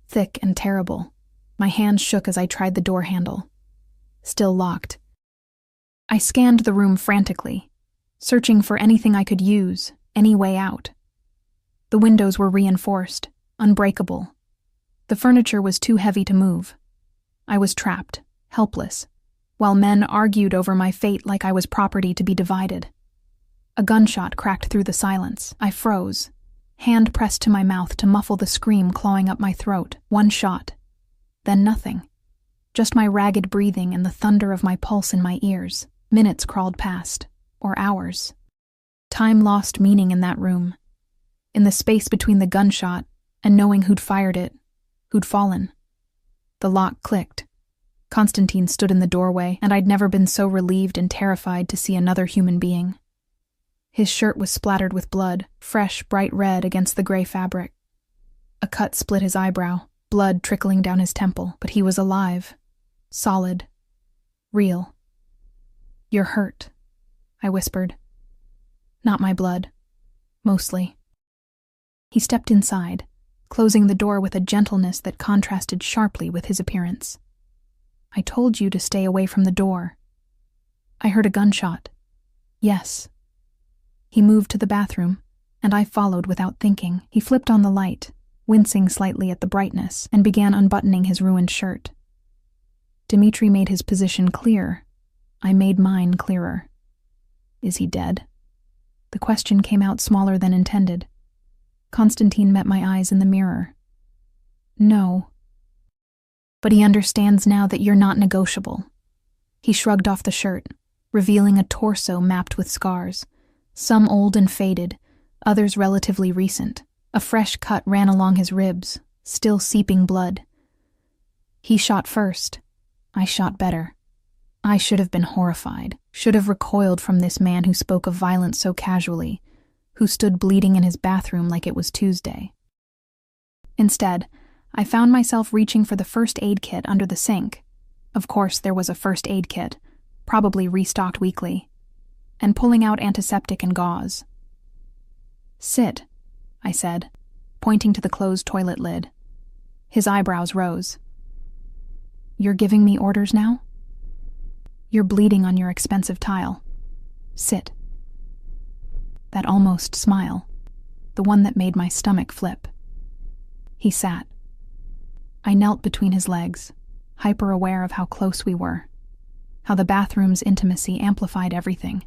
Thick and terrible. My hands shook as I tried the door handle. Still locked. I scanned the room frantically, searching for anything I could use, any way out. The windows were reinforced, unbreakable. The furniture was too heavy to move. I was trapped, helpless, while men argued over my fate like I was property to be divided. A gunshot cracked through the silence. I froze, hand pressed to my mouth to muffle the scream clawing up my throat. One shot. Then nothing. Just my ragged breathing and the thunder of my pulse in my ears. Minutes crawled past, or hours. Time lost meaning in that room. In the space between the gunshot and knowing who'd fired it, who'd fallen. The lock clicked. Konstantin stood in the doorway, and I'd never been so relieved and terrified to see another human being. His shirt was splattered with blood, fresh, bright red against the gray fabric. A cut split his eyebrow, blood trickling down his temple, but he was alive. Solid. Real. You're hurt, I whispered. Not my blood. Mostly. He stepped inside, closing the door with a gentleness that contrasted sharply with his appearance. I told you to stay away from the door. I heard a gunshot. Yes. He moved to the bathroom, and I followed without thinking. He flipped on the light, wincing slightly at the brightness, and began unbuttoning his ruined shirt. Dmitri made his position clear. I made mine clearer. Is he dead? The question came out smaller than intended. Konstantin met my eyes in the mirror. No. But he understands now that you're not negotiable. He shrugged off the shirt, revealing a torso mapped with scars, some old and faded, others relatively recent. A fresh cut ran along his ribs, still seeping blood. He shot first. I shot better. I should have been horrified, should have recoiled from this man who spoke of violence so casually, who stood bleeding in his bathroom like it was Tuesday. Instead, I found myself reaching for the first aid kit under the sink. Of course, there was a first aid kit, probably restocked weekly, and pulling out antiseptic and gauze. Sit, I said, pointing to the closed toilet lid. His eyebrows rose. You're giving me orders now? You're bleeding on your expensive tile. Sit. That almost smile, the one that made my stomach flip. He sat. I knelt between his legs, hyper-aware of how close we were, how the bathroom's intimacy amplified everything.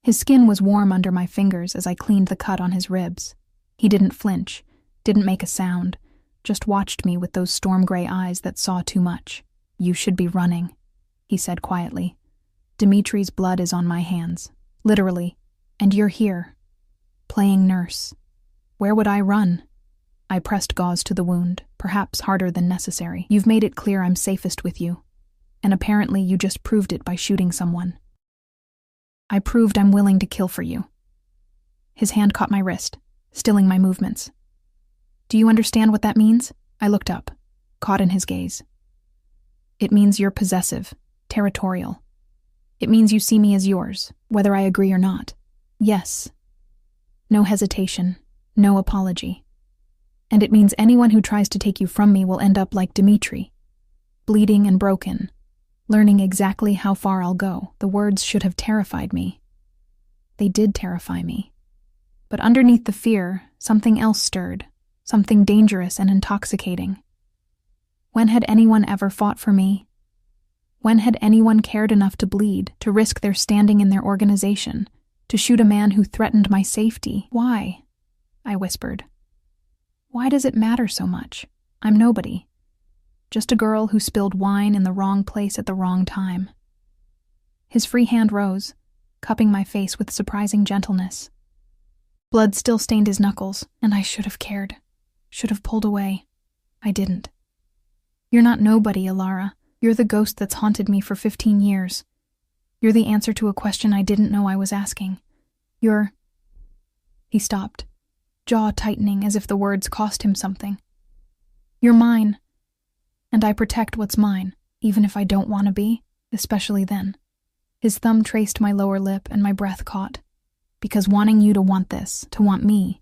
His skin was warm under my fingers as I cleaned the cut on his ribs. He didn't flinch, didn't make a sound, just watched me with those storm-gray eyes that saw too much. You should be running, he said quietly. Dimitri's blood is on my hands, literally, and you're here, playing nurse. Where would I run? I pressed gauze to the wound, perhaps harder than necessary. You've made it clear I'm safest with you, and apparently you just proved it by shooting someone. I proved I'm willing to kill for you. His hand caught my wrist, stilling my movements. Do you understand what that means? I looked up, caught in his gaze. It means you're possessive, territorial. It means you see me as yours, whether I agree or not. Yes. No hesitation, no apology. And it means anyone who tries to take you from me will end up like Dmitri, bleeding and broken, learning exactly how far I'll go. The words should have terrified me. They did terrify me. But underneath the fear, something else stirred, something dangerous and intoxicating. When had anyone ever fought for me? When had anyone cared enough to bleed, to risk their standing in their organization, to shoot a man who threatened my safety? Why? I whispered. Why does it matter so much? I'm nobody. Just a girl who spilled wine in the wrong place at the wrong time. His free hand rose, cupping my face with surprising gentleness. Blood still stained his knuckles, and I should have cared. Should have pulled away. I didn't. You're not nobody, Alara. You're the ghost that's haunted me for 15 years. You're the answer to a question I didn't know I was asking. You're... He stopped, jaw tightening as if the words cost him something. You're mine. And I protect what's mine, even if I don't want to be, especially then. His thumb traced my lower lip and my breath caught. Because wanting you to want this, to want me,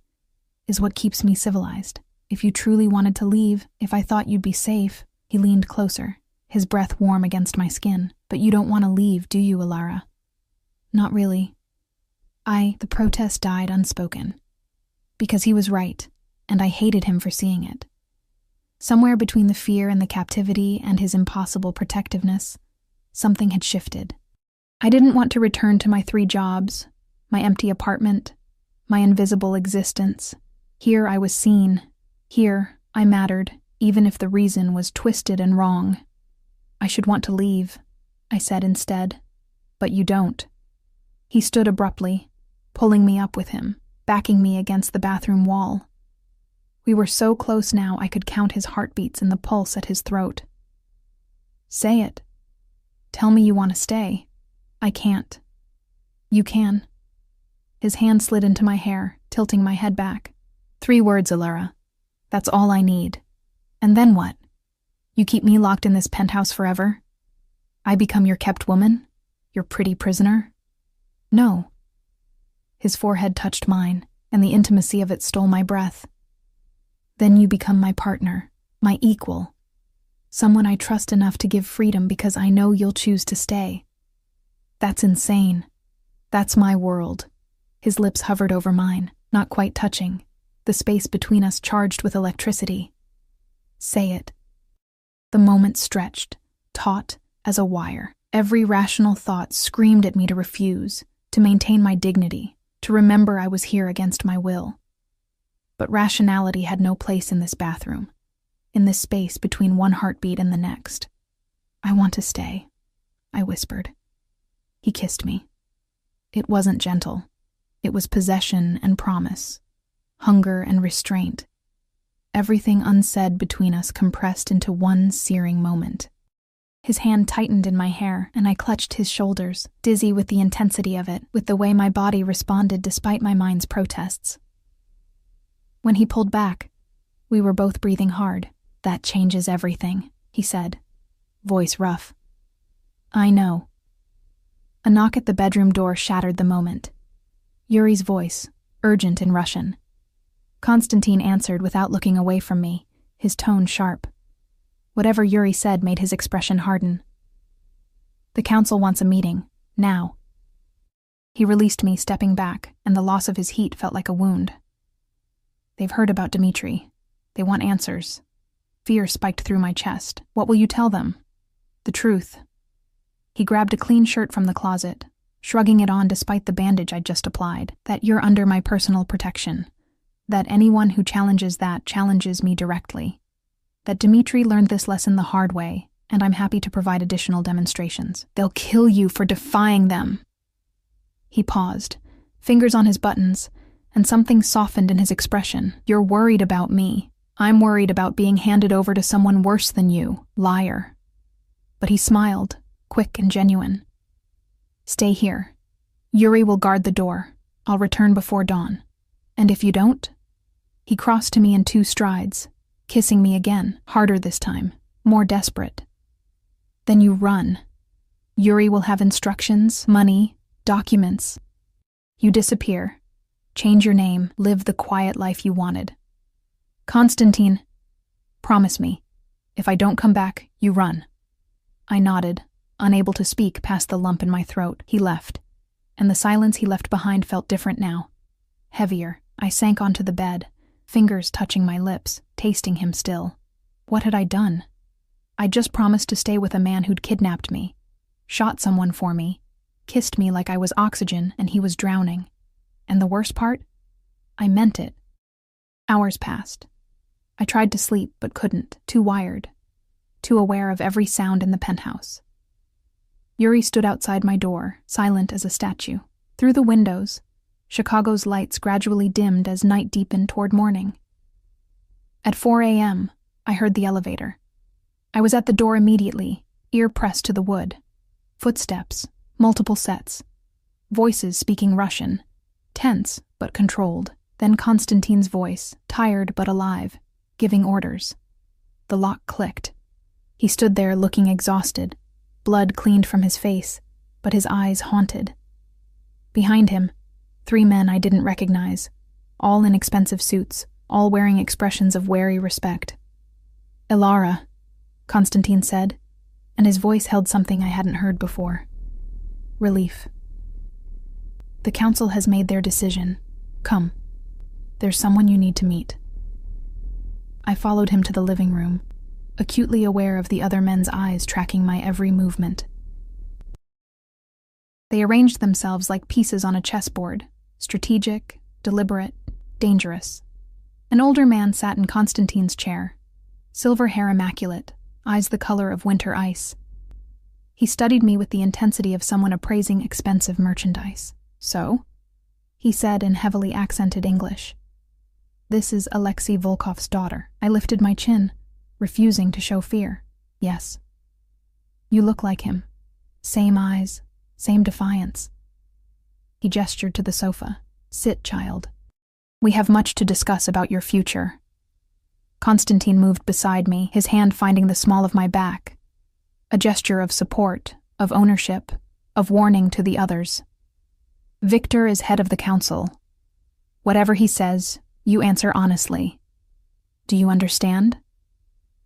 is what keeps me civilized. If you truly wanted to leave, if I thought you'd be safe... He leaned closer, his breath warm against my skin. But you don't want to leave, do you, Alara? Not really. The protest died unspoken. Because he was right, and I hated him for seeing it. Somewhere between the fear and the captivity and his impossible protectiveness, something had shifted. I didn't want to return to my 3 jobs, my empty apartment, my invisible existence. Here I was seen. Here I mattered, even if the reason was twisted and wrong. I should want to leave, I said instead. But you don't. He stood abruptly, pulling me up with him, backing me against the bathroom wall. We were so close now I could count his heartbeats in the pulse at his throat. Say it. Tell me you want to stay. I can't. You can. His hand slid into my hair, tilting my head back. 3 words, Alara. That's all I need. And then what? You keep me locked in this penthouse forever? I become your kept woman? Your pretty prisoner? No. His forehead touched mine, and the intimacy of it stole my breath. Then you become my partner, my equal. Someone I trust enough to give freedom because I know you'll choose to stay. That's insane. That's my world. His lips hovered over mine, not quite touching, the space between us charged with electricity. Say it. The moment stretched, taut as a wire. Every rational thought screamed at me to refuse, to maintain my dignity, to remember I was here against my will. But rationality had no place in this bathroom, in this space between one heartbeat and the next. "I want to stay," I whispered. He kissed me. It wasn't gentle. It was possession and promise, hunger and restraint. Everything unsaid between us compressed into one searing moment. His hand tightened in my hair, and I clutched his shoulders, dizzy with the intensity of it, with the way my body responded despite my mind's protests. When he pulled back, we were both breathing hard. "That changes everything," he said, voice rough. "I know." A knock at the bedroom door shattered the moment. Yuri's voice, urgent in Russian. Konstantin answered without looking away from me, his tone sharp. Whatever Yuri said made his expression harden. "The council wants a meeting, now." He released me, stepping back, and the loss of his heat felt like a wound. "They've heard about Dmitri. They want answers." Fear spiked through my chest. "What will you tell them?" "The truth." He grabbed a clean shirt from the closet, shrugging it on despite the bandage I'd just applied. "That you're under my personal protection. That anyone who challenges that challenges me directly. That Dmitri learned this lesson the hard way, and I'm happy to provide additional demonstrations. They'll kill you for defying them." He paused, fingers on his buttons, and something softened in his expression. "You're worried about me. I'm worried about being handed over to someone worse than you, liar." But he smiled, quick and genuine. "Stay here. Yuri will guard the door. I'll return before dawn. And if you don't?" He crossed to me in 2 strides, kissing me again, harder this time, more desperate. "Then you run. Yuri will have instructions, money, documents. You disappear. Change your name, live the quiet life you wanted. Konstantin, promise me. If I don't come back, you run." I nodded, unable to speak past the lump in my throat. He left, and the silence he left behind felt different now. Heavier. I sank onto the bed, fingers touching my lips, tasting him still. What had I done? I'd just promised to stay with a man who'd kidnapped me, shot someone for me, kissed me like I was oxygen and he was drowning. And the worst part? I meant it. Hours passed. I tried to sleep but couldn't, too wired, too aware of every sound in the penthouse. Yuri stood outside my door, silent as a statue. Through the windows, Chicago's lights gradually dimmed as night deepened toward morning. At 4 a.m., I heard the elevator. I was at the door immediately, ear pressed to the wood. Footsteps, multiple sets. Voices speaking Russian, tense but controlled. Then Konstantin's voice, tired but alive, giving orders. The lock clicked. He stood there looking exhausted, blood cleaned from his face, but his eyes haunted. Behind him, 3 men I didn't recognize, all in expensive suits, all wearing expressions of wary respect. "Ilara," Konstantin said, and his voice held something I hadn't heard before. Relief. "The council has made their decision. Come. There's someone you need to meet." I followed him to the living room, acutely aware of the other men's eyes tracking my every movement. They arranged themselves like pieces on a chessboard, strategic, deliberate, dangerous. An older man sat in Konstantin's chair, silver hair immaculate, eyes the color of winter ice. He studied me with the intensity of someone appraising expensive merchandise. "So?" he said in heavily accented English. "This is Alexei Volkov's daughter." I lifted my chin, refusing to show fear. "Yes." "You look like him. Same eyes, same defiance." He gestured to the sofa. "Sit, child. We have much to discuss about your future." Konstantin moved beside me, his hand finding the small of my back. A gesture of support, of ownership, of warning to the others. "Victor is head of the council. Whatever he says, you answer honestly. Do you understand?"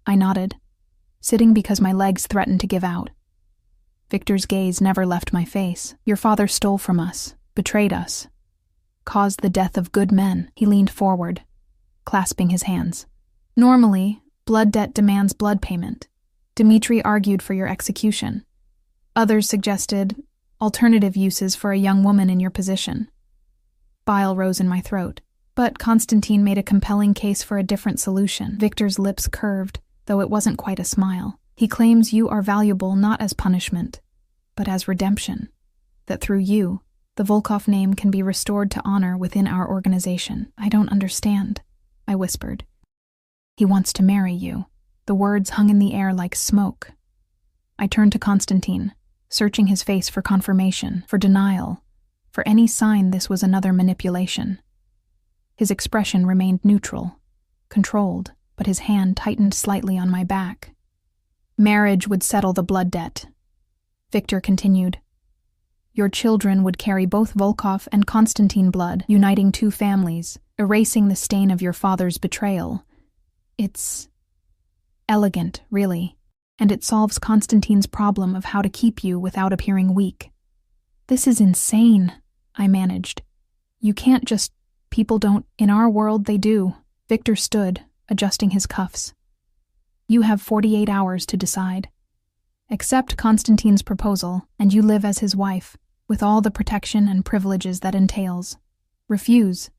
I nodded, sitting because my legs threatened to give out. Victor's gaze never left my face. "Your father stole from us, betrayed us. caused the death of good men. He leaned forward, clasping his hands. Normally, blood debt demands blood payment. Dmitri argued for your execution. Others suggested alternative uses for a young woman in your position. Bile rose in my throat, but Konstantin made a compelling case for a different solution. Victor's lips curved, though it wasn't quite a smile. He claims you are valuable not as punishment, but as redemption. That through you, the Volkov name can be restored to honor within our organization. I don't understand, I whispered. He wants to marry you. The words hung in the air like smoke. I turned to Konstantin, searching his face for confirmation, for denial, for any sign this was another manipulation. His expression remained neutral, controlled, but his hand tightened slightly on my back. Marriage would settle the blood debt. Victor continued. Your children would carry both Volkov and Konstantin blood, uniting two families, erasing the stain of your father's betrayal. It's elegant, really, and it solves Konstantin's problem of how to keep you without appearing weak. This is insane, I managed. You can't just... People don't. In our world, they do. Victor stood, adjusting his cuffs. You have 48 hours to decide. Accept Konstantin's proposal, and you live as his wife, with all the protection and privileges that entails. Refuse,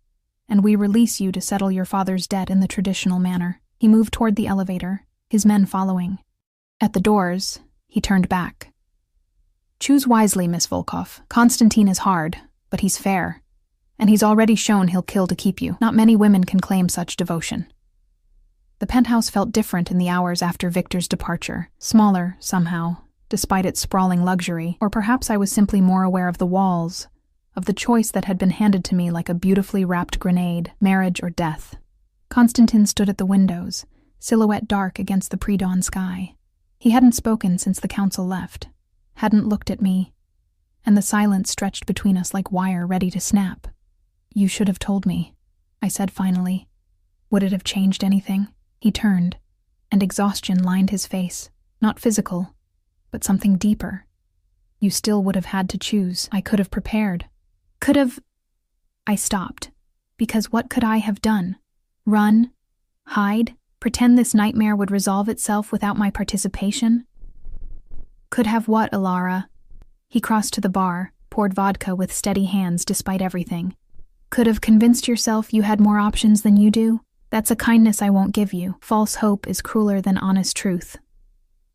and we release you to settle your father's debt in the traditional manner. He moved toward the elevator, his men following. At the doors, he turned back. Choose wisely, Miss Volkov. Konstantin is hard, but he's fair. And he's already shown he'll kill to keep you. Not many women can claim such devotion. The penthouse felt different in the hours after Victor's departure, smaller, somehow, despite its sprawling luxury, or perhaps I was simply more aware of the walls, of the choice that had been handed to me like a beautifully wrapped grenade, marriage or death. Konstantin stood at the windows, silhouette dark against the pre-dawn sky. He hadn't spoken since the council left, hadn't looked at me, and the silence stretched between us like wire ready to snap. You should have told me, I said finally. Would it have changed anything? He turned, and exhaustion lined his face. Not physical, but something deeper. You still would have had to choose. I could have prepared. I stopped, because what could I have done? Run? Hide? Pretend this nightmare would resolve itself without my participation? Could have what, Alara? He crossed to the bar, poured vodka with steady hands despite everything. Could have convinced yourself you had more options than you do? That's a kindness I won't give you. False hope is crueler than honest truth.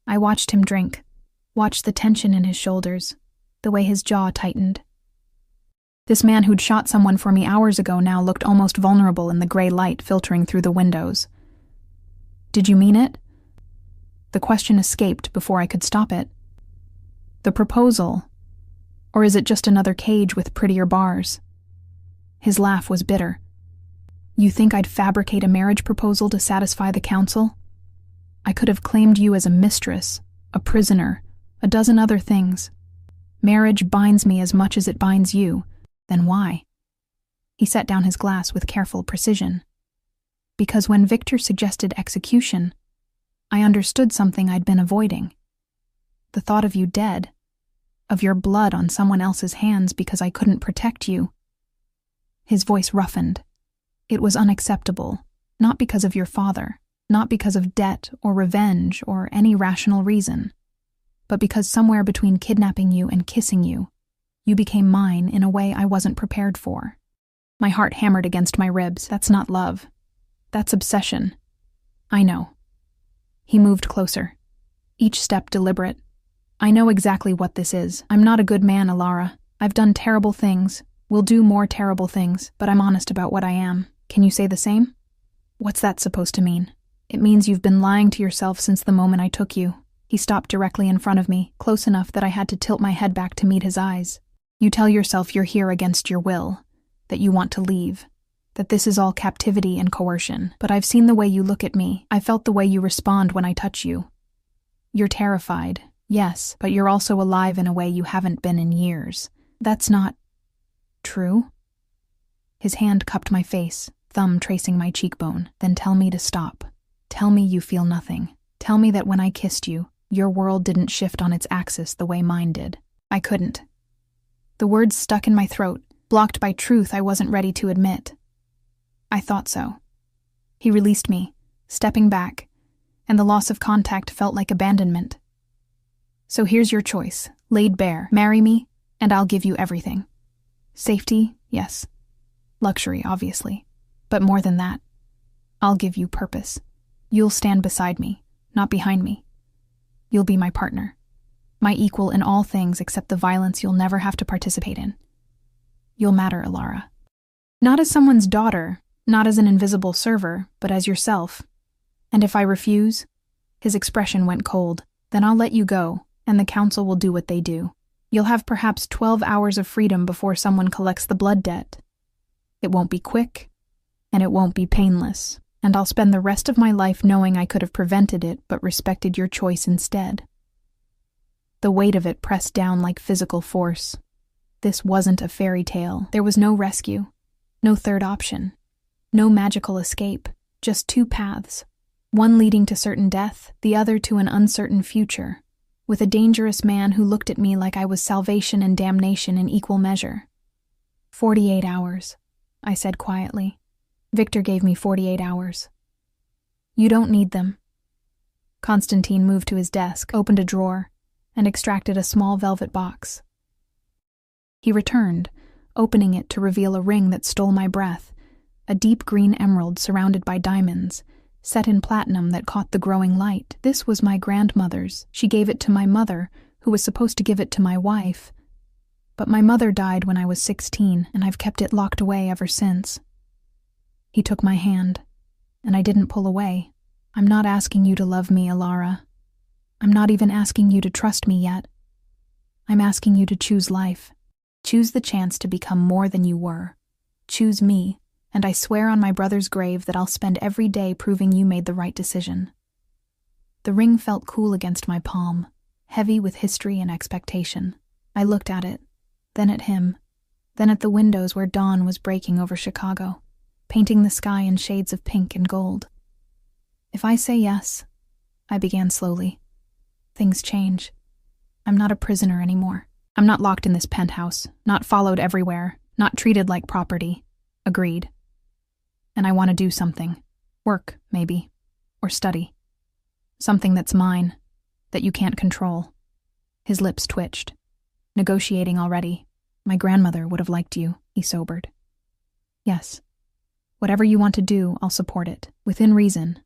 I watched him drink, watched the tension in his shoulders, the way his jaw tightened. This man who'd shot someone for me hours ago now looked almost vulnerable in the gray light filtering through the windows. Did you mean it? The question escaped before I could stop it. The proposal, or is it just another cage with prettier bars? His laugh was bitter. You think I'd fabricate a marriage proposal to satisfy the council? I could have claimed you as a mistress, a prisoner, a dozen other things. Marriage binds me as much as it binds you. Then why? He set down his glass with careful precision. Because when Victor suggested execution, I understood something I'd been avoiding. The thought of you dead, of your blood on someone else's hands because I couldn't protect you. His voice roughened. It was unacceptable, not because of your father, not because of debt or revenge or any rational reason, but because somewhere between kidnapping you and kissing you, you became mine in a way I wasn't prepared for. My heart hammered against my ribs. That's not love. That's obsession. I know. He moved closer, each step deliberate. I know exactly what this is. I'm not a good man, Alara. I've done terrible things, will do more terrible things, but I'm honest about what I am. Can you say the same? What's that supposed to mean? It means you've been lying to yourself since the moment I took you. He stopped directly in front of me, close enough that I had to tilt my head back to meet his eyes. You tell yourself you're here against your will, that you want to leave, that this is all captivity and coercion. But I've seen the way you look at me. I felt the way you respond when I touch you. You're terrified, yes, but you're also alive in a way you haven't been in years. That's not true? His hand cupped my face, thumb tracing my cheekbone. Then tell me to stop. Tell me you feel nothing. Tell me that when I kissed you, your world didn't shift on its axis the way mine did. I couldn't. The words stuck in my throat, blocked by truth I wasn't ready to admit. I thought so. He released me, stepping back, and the loss of contact felt like abandonment. So here's your choice, laid bare. Marry me, and I'll give you everything. Safety, yes. Luxury, obviously. But more than that, I'll give you purpose. You'll stand beside me, not behind me. You'll be my partner. My equal in all things except the violence you'll never have to participate in. You'll matter, Alara. Not as someone's daughter, not as an invisible server, but as yourself. And if I refuse, his expression went cold, then I'll let you go, and the council will do what they do. You'll have perhaps 12 hours of freedom before someone collects the blood debt. It won't be quick, and it won't be painless, and I'll spend the rest of my life knowing I could have prevented it but respected your choice instead. The weight of it pressed down like physical force. This wasn't a fairy tale. There was no rescue, no third option, no magical escape, just two paths, one leading to certain death, the other to an uncertain future, with a dangerous man who looked at me like I was salvation and damnation in equal measure. 48 hours, I said quietly. Victor gave me 48 hours. You don't need them. Constantine moved to his desk, opened a drawer, and extracted a small velvet box. He returned, opening it to reveal a ring that stole my breath, a deep green emerald surrounded by diamonds, set in platinum that caught the growing light. This was my grandmother's. She gave it to my mother, who was supposed to give it to my wife. But my mother died when I was 16, and I've kept it locked away ever since. He took my hand, and I didn't pull away. I'm not asking you to love me, Alara. I'm not even asking you to trust me yet. I'm asking you to choose life. Choose the chance to become more than you were. Choose me, and I swear on my brother's grave that I'll spend every day proving you made the right decision. The ring felt cool against my palm, heavy with history and expectation. I looked at it, then at him, then at the windows where dawn was breaking over Chicago, painting the sky in shades of pink and gold. If I say yes, I began slowly, things change. I'm not a prisoner anymore. I'm not locked in this penthouse, not followed everywhere, not treated like property. Agreed. And I want to do something. Work, maybe. Or study. Something that's mine, that you can't control. His lips twitched. Negotiating already. My grandmother would have liked you, he sobered. Yes. Whatever you want to do, I'll support it, within reason.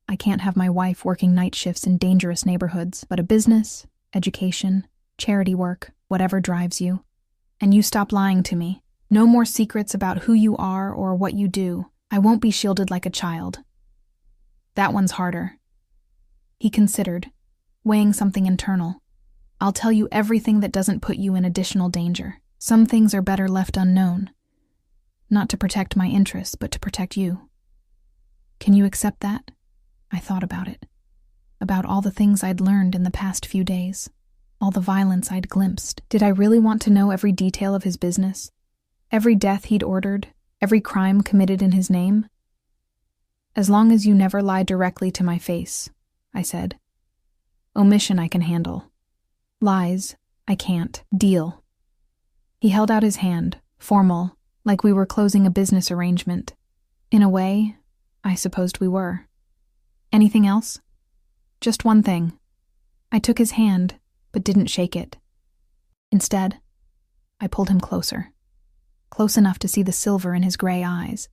I can't have my wife working night shifts in dangerous neighborhoods, but a business, education, charity work, whatever drives you. And you stop lying to me. No more secrets about who you are or what you do. I won't be shielded like a child. That one's harder. He considered, weighing something internal. I'll tell you everything that doesn't put you in additional danger. Some things are better left unknown. Not to protect my interests, but to protect you. Can you accept that? I thought about it. About all the things I'd learned in the past few days. All the violence I'd glimpsed. Did I really want to know every detail of his business? Every death he'd ordered? Every crime committed in his name? As long as you never lie directly to my face, I said. Omission I can handle. Lies, I can't. Deal. He held out his hand, formal, like we were closing a business arrangement. In a way, I supposed we were. Anything else? Just one thing. I took his hand, but didn't shake it. Instead, I pulled him closer. Close enough to see the silver in his gray eyes,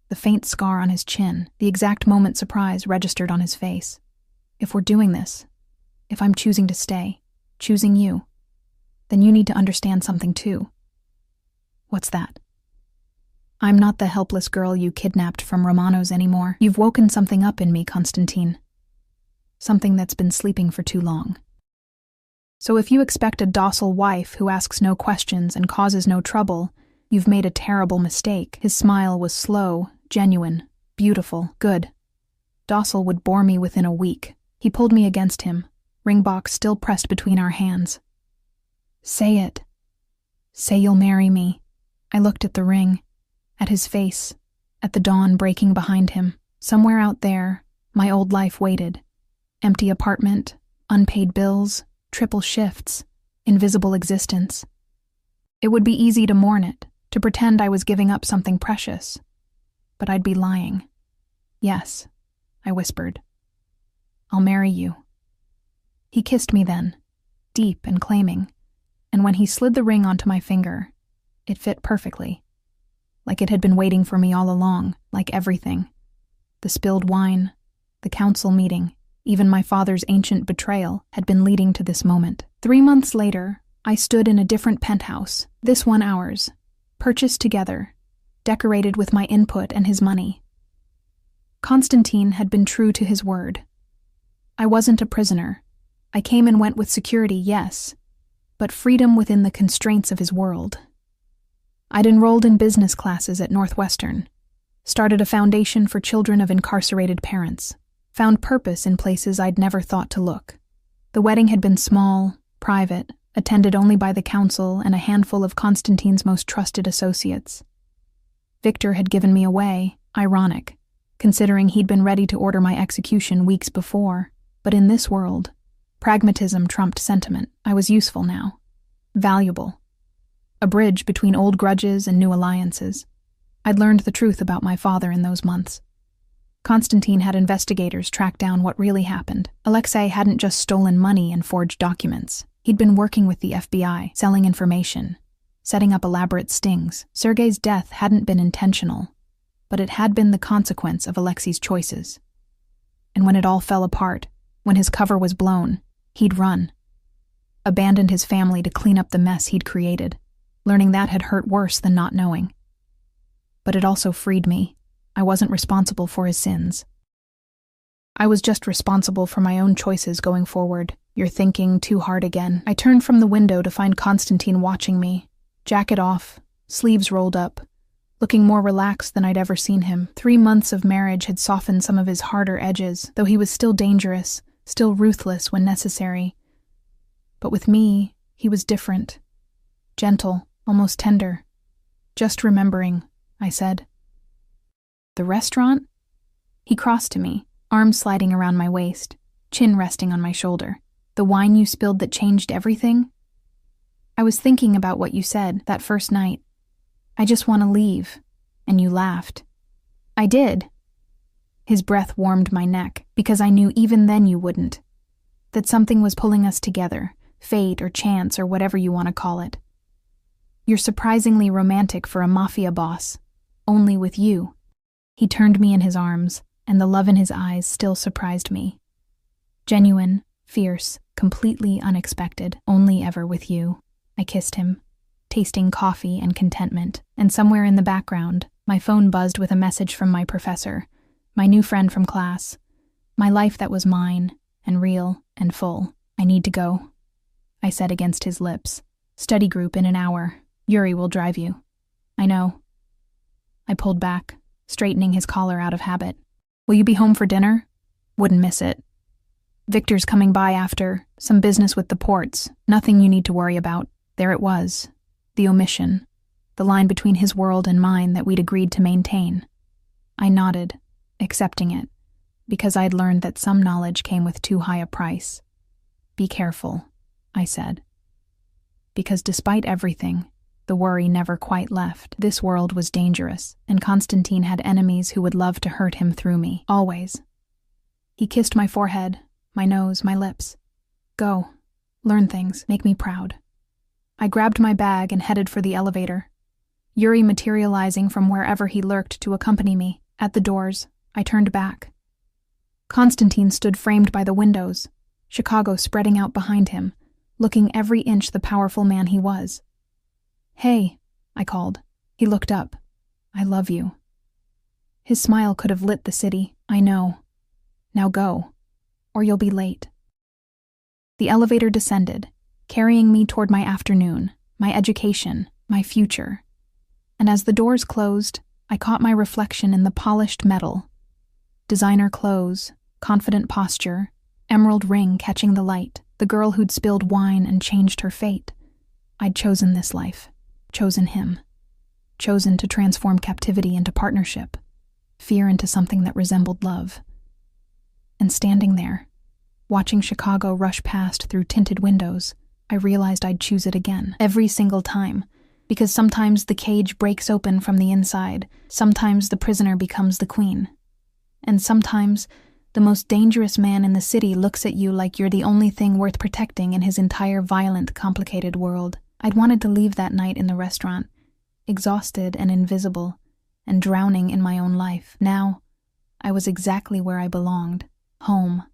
the faint scar on his chin, the exact moment surprise registered on his face. If we're doing this, if I'm choosing to stay, choosing you, then you need to understand something too. What's that? I'm not the helpless girl you kidnapped from Romano's anymore. You've woken something up in me, Constantine. Something that's been sleeping for too long. So if you expect a docile wife who asks no questions and causes no trouble, you've made a terrible mistake. His smile was slow, genuine, beautiful, good. Docile would bore me within a week. He pulled me against him, ring box still pressed between our hands. Say it. Say you'll marry me. I looked at the ring, at his face, at the dawn breaking behind him. Somewhere out there, my old life waited. Empty apartment, unpaid bills, triple shifts, invisible existence. It would be easy to mourn it, to pretend I was giving up something precious. But I'd be lying. Yes, I whispered. I'll marry you. He kissed me then, deep and claiming, and when he slid the ring onto my finger, it fit perfectly. Like it had been waiting for me all along, like everything. The spilled wine, the council meeting, even my father's ancient betrayal had been leading to this moment. 3 months later, I stood in a different penthouse, this one ours, purchased together, decorated with my input and his money. Constantine had been true to his word. I wasn't a prisoner. I came and went with security, yes, but freedom within the constraints of his world. I'd enrolled in business classes at Northwestern, started a foundation for children of incarcerated parents, found purpose in places I'd never thought to look. The wedding had been small, private, attended only by the council and a handful of Constantine's most trusted associates. Victor had given me away, ironic, considering he'd been ready to order my execution weeks before, but in this world, pragmatism trumped sentiment. I was useful now. Valuable. A bridge between old grudges and new alliances. I'd learned the truth about my father in those months. Constantine had investigators track down what really happened. Alexei hadn't just stolen money and forged documents. He'd been working with the FBI, selling information, setting up elaborate stings. Sergei's death hadn't been intentional, but it had been the consequence of Alexei's choices. And when it all fell apart, when his cover was blown, he'd run. Abandoned his family to clean up the mess he'd created. Learning that had hurt worse than not knowing. But it also freed me. I wasn't responsible for his sins. I was just responsible for my own choices going forward. You're thinking too hard again. I turned from the window to find Constantine watching me, jacket off, sleeves rolled up, looking more relaxed than I'd ever seen him. 3 months of marriage had softened some of his harder edges, though he was still dangerous, still ruthless when necessary. But with me, he was different. Gentle, almost tender. Just remembering, I said. The restaurant? He crossed to me, arms sliding around my waist, chin resting on my shoulder. The wine you spilled that changed everything? I was thinking about what you said that first night. I just want to leave. And you laughed. I did. His breath warmed my neck, because I knew even then you wouldn't. That something was pulling us together, fate or chance or whatever you want to call it. You're surprisingly romantic for a Mafia boss. Only with you. He turned me in his arms, and the love in his eyes still surprised me. Genuine, fierce, completely unexpected, only ever with you. I kissed him, tasting coffee and contentment, and somewhere in the background, my phone buzzed with a message from my professor, my new friend from class, my life that was mine, and real, and full. I need to go, I said against his lips. Study group in an hour. Yuri will drive you. I know. I pulled back, straightening his collar out of habit. Will you be home for dinner? Wouldn't miss it. Victor's coming by after, some business with the ports, nothing you need to worry about. There it was, the omission, the line between his world and mine that we'd agreed to maintain. I nodded, accepting it, because I'd learned that some knowledge came with too high a price. Be careful, I said. Because despite everything, the worry never quite left. This world was dangerous, and Constantine had enemies who would love to hurt him through me, always. He kissed my forehead, my nose, my lips. Go. Learn things. Make me proud. I grabbed my bag and headed for the elevator. Yuri materializing from wherever he lurked to accompany me. At the doors, I turned back. Constantine stood framed by the windows, Chicago spreading out behind him, looking every inch the powerful man he was. Hey, I called. He looked up. I love you. His smile could have lit the city, I know. Now go, or you'll be late. The elevator descended, carrying me toward my afternoon, my education, my future. And as the doors closed, I caught my reflection in the polished metal. Designer clothes, confident posture, emerald ring catching the light, the girl who'd spilled wine and changed her fate. I'd chosen this life, chosen him, chosen to transform captivity into partnership, fear into something that resembled love. And standing there, watching Chicago rush past through tinted windows, I realized I'd choose it again, every single time, Because sometimes the cage breaks open from the inside, sometimes the prisoner becomes the queen. And sometimes the most dangerous man in the city looks at you like you're the only thing worth protecting in his entire violent, complicated world. I'd wanted to leave that night in the restaurant, exhausted and invisible, and drowning in my own life. Now, I was exactly where I belonged, home.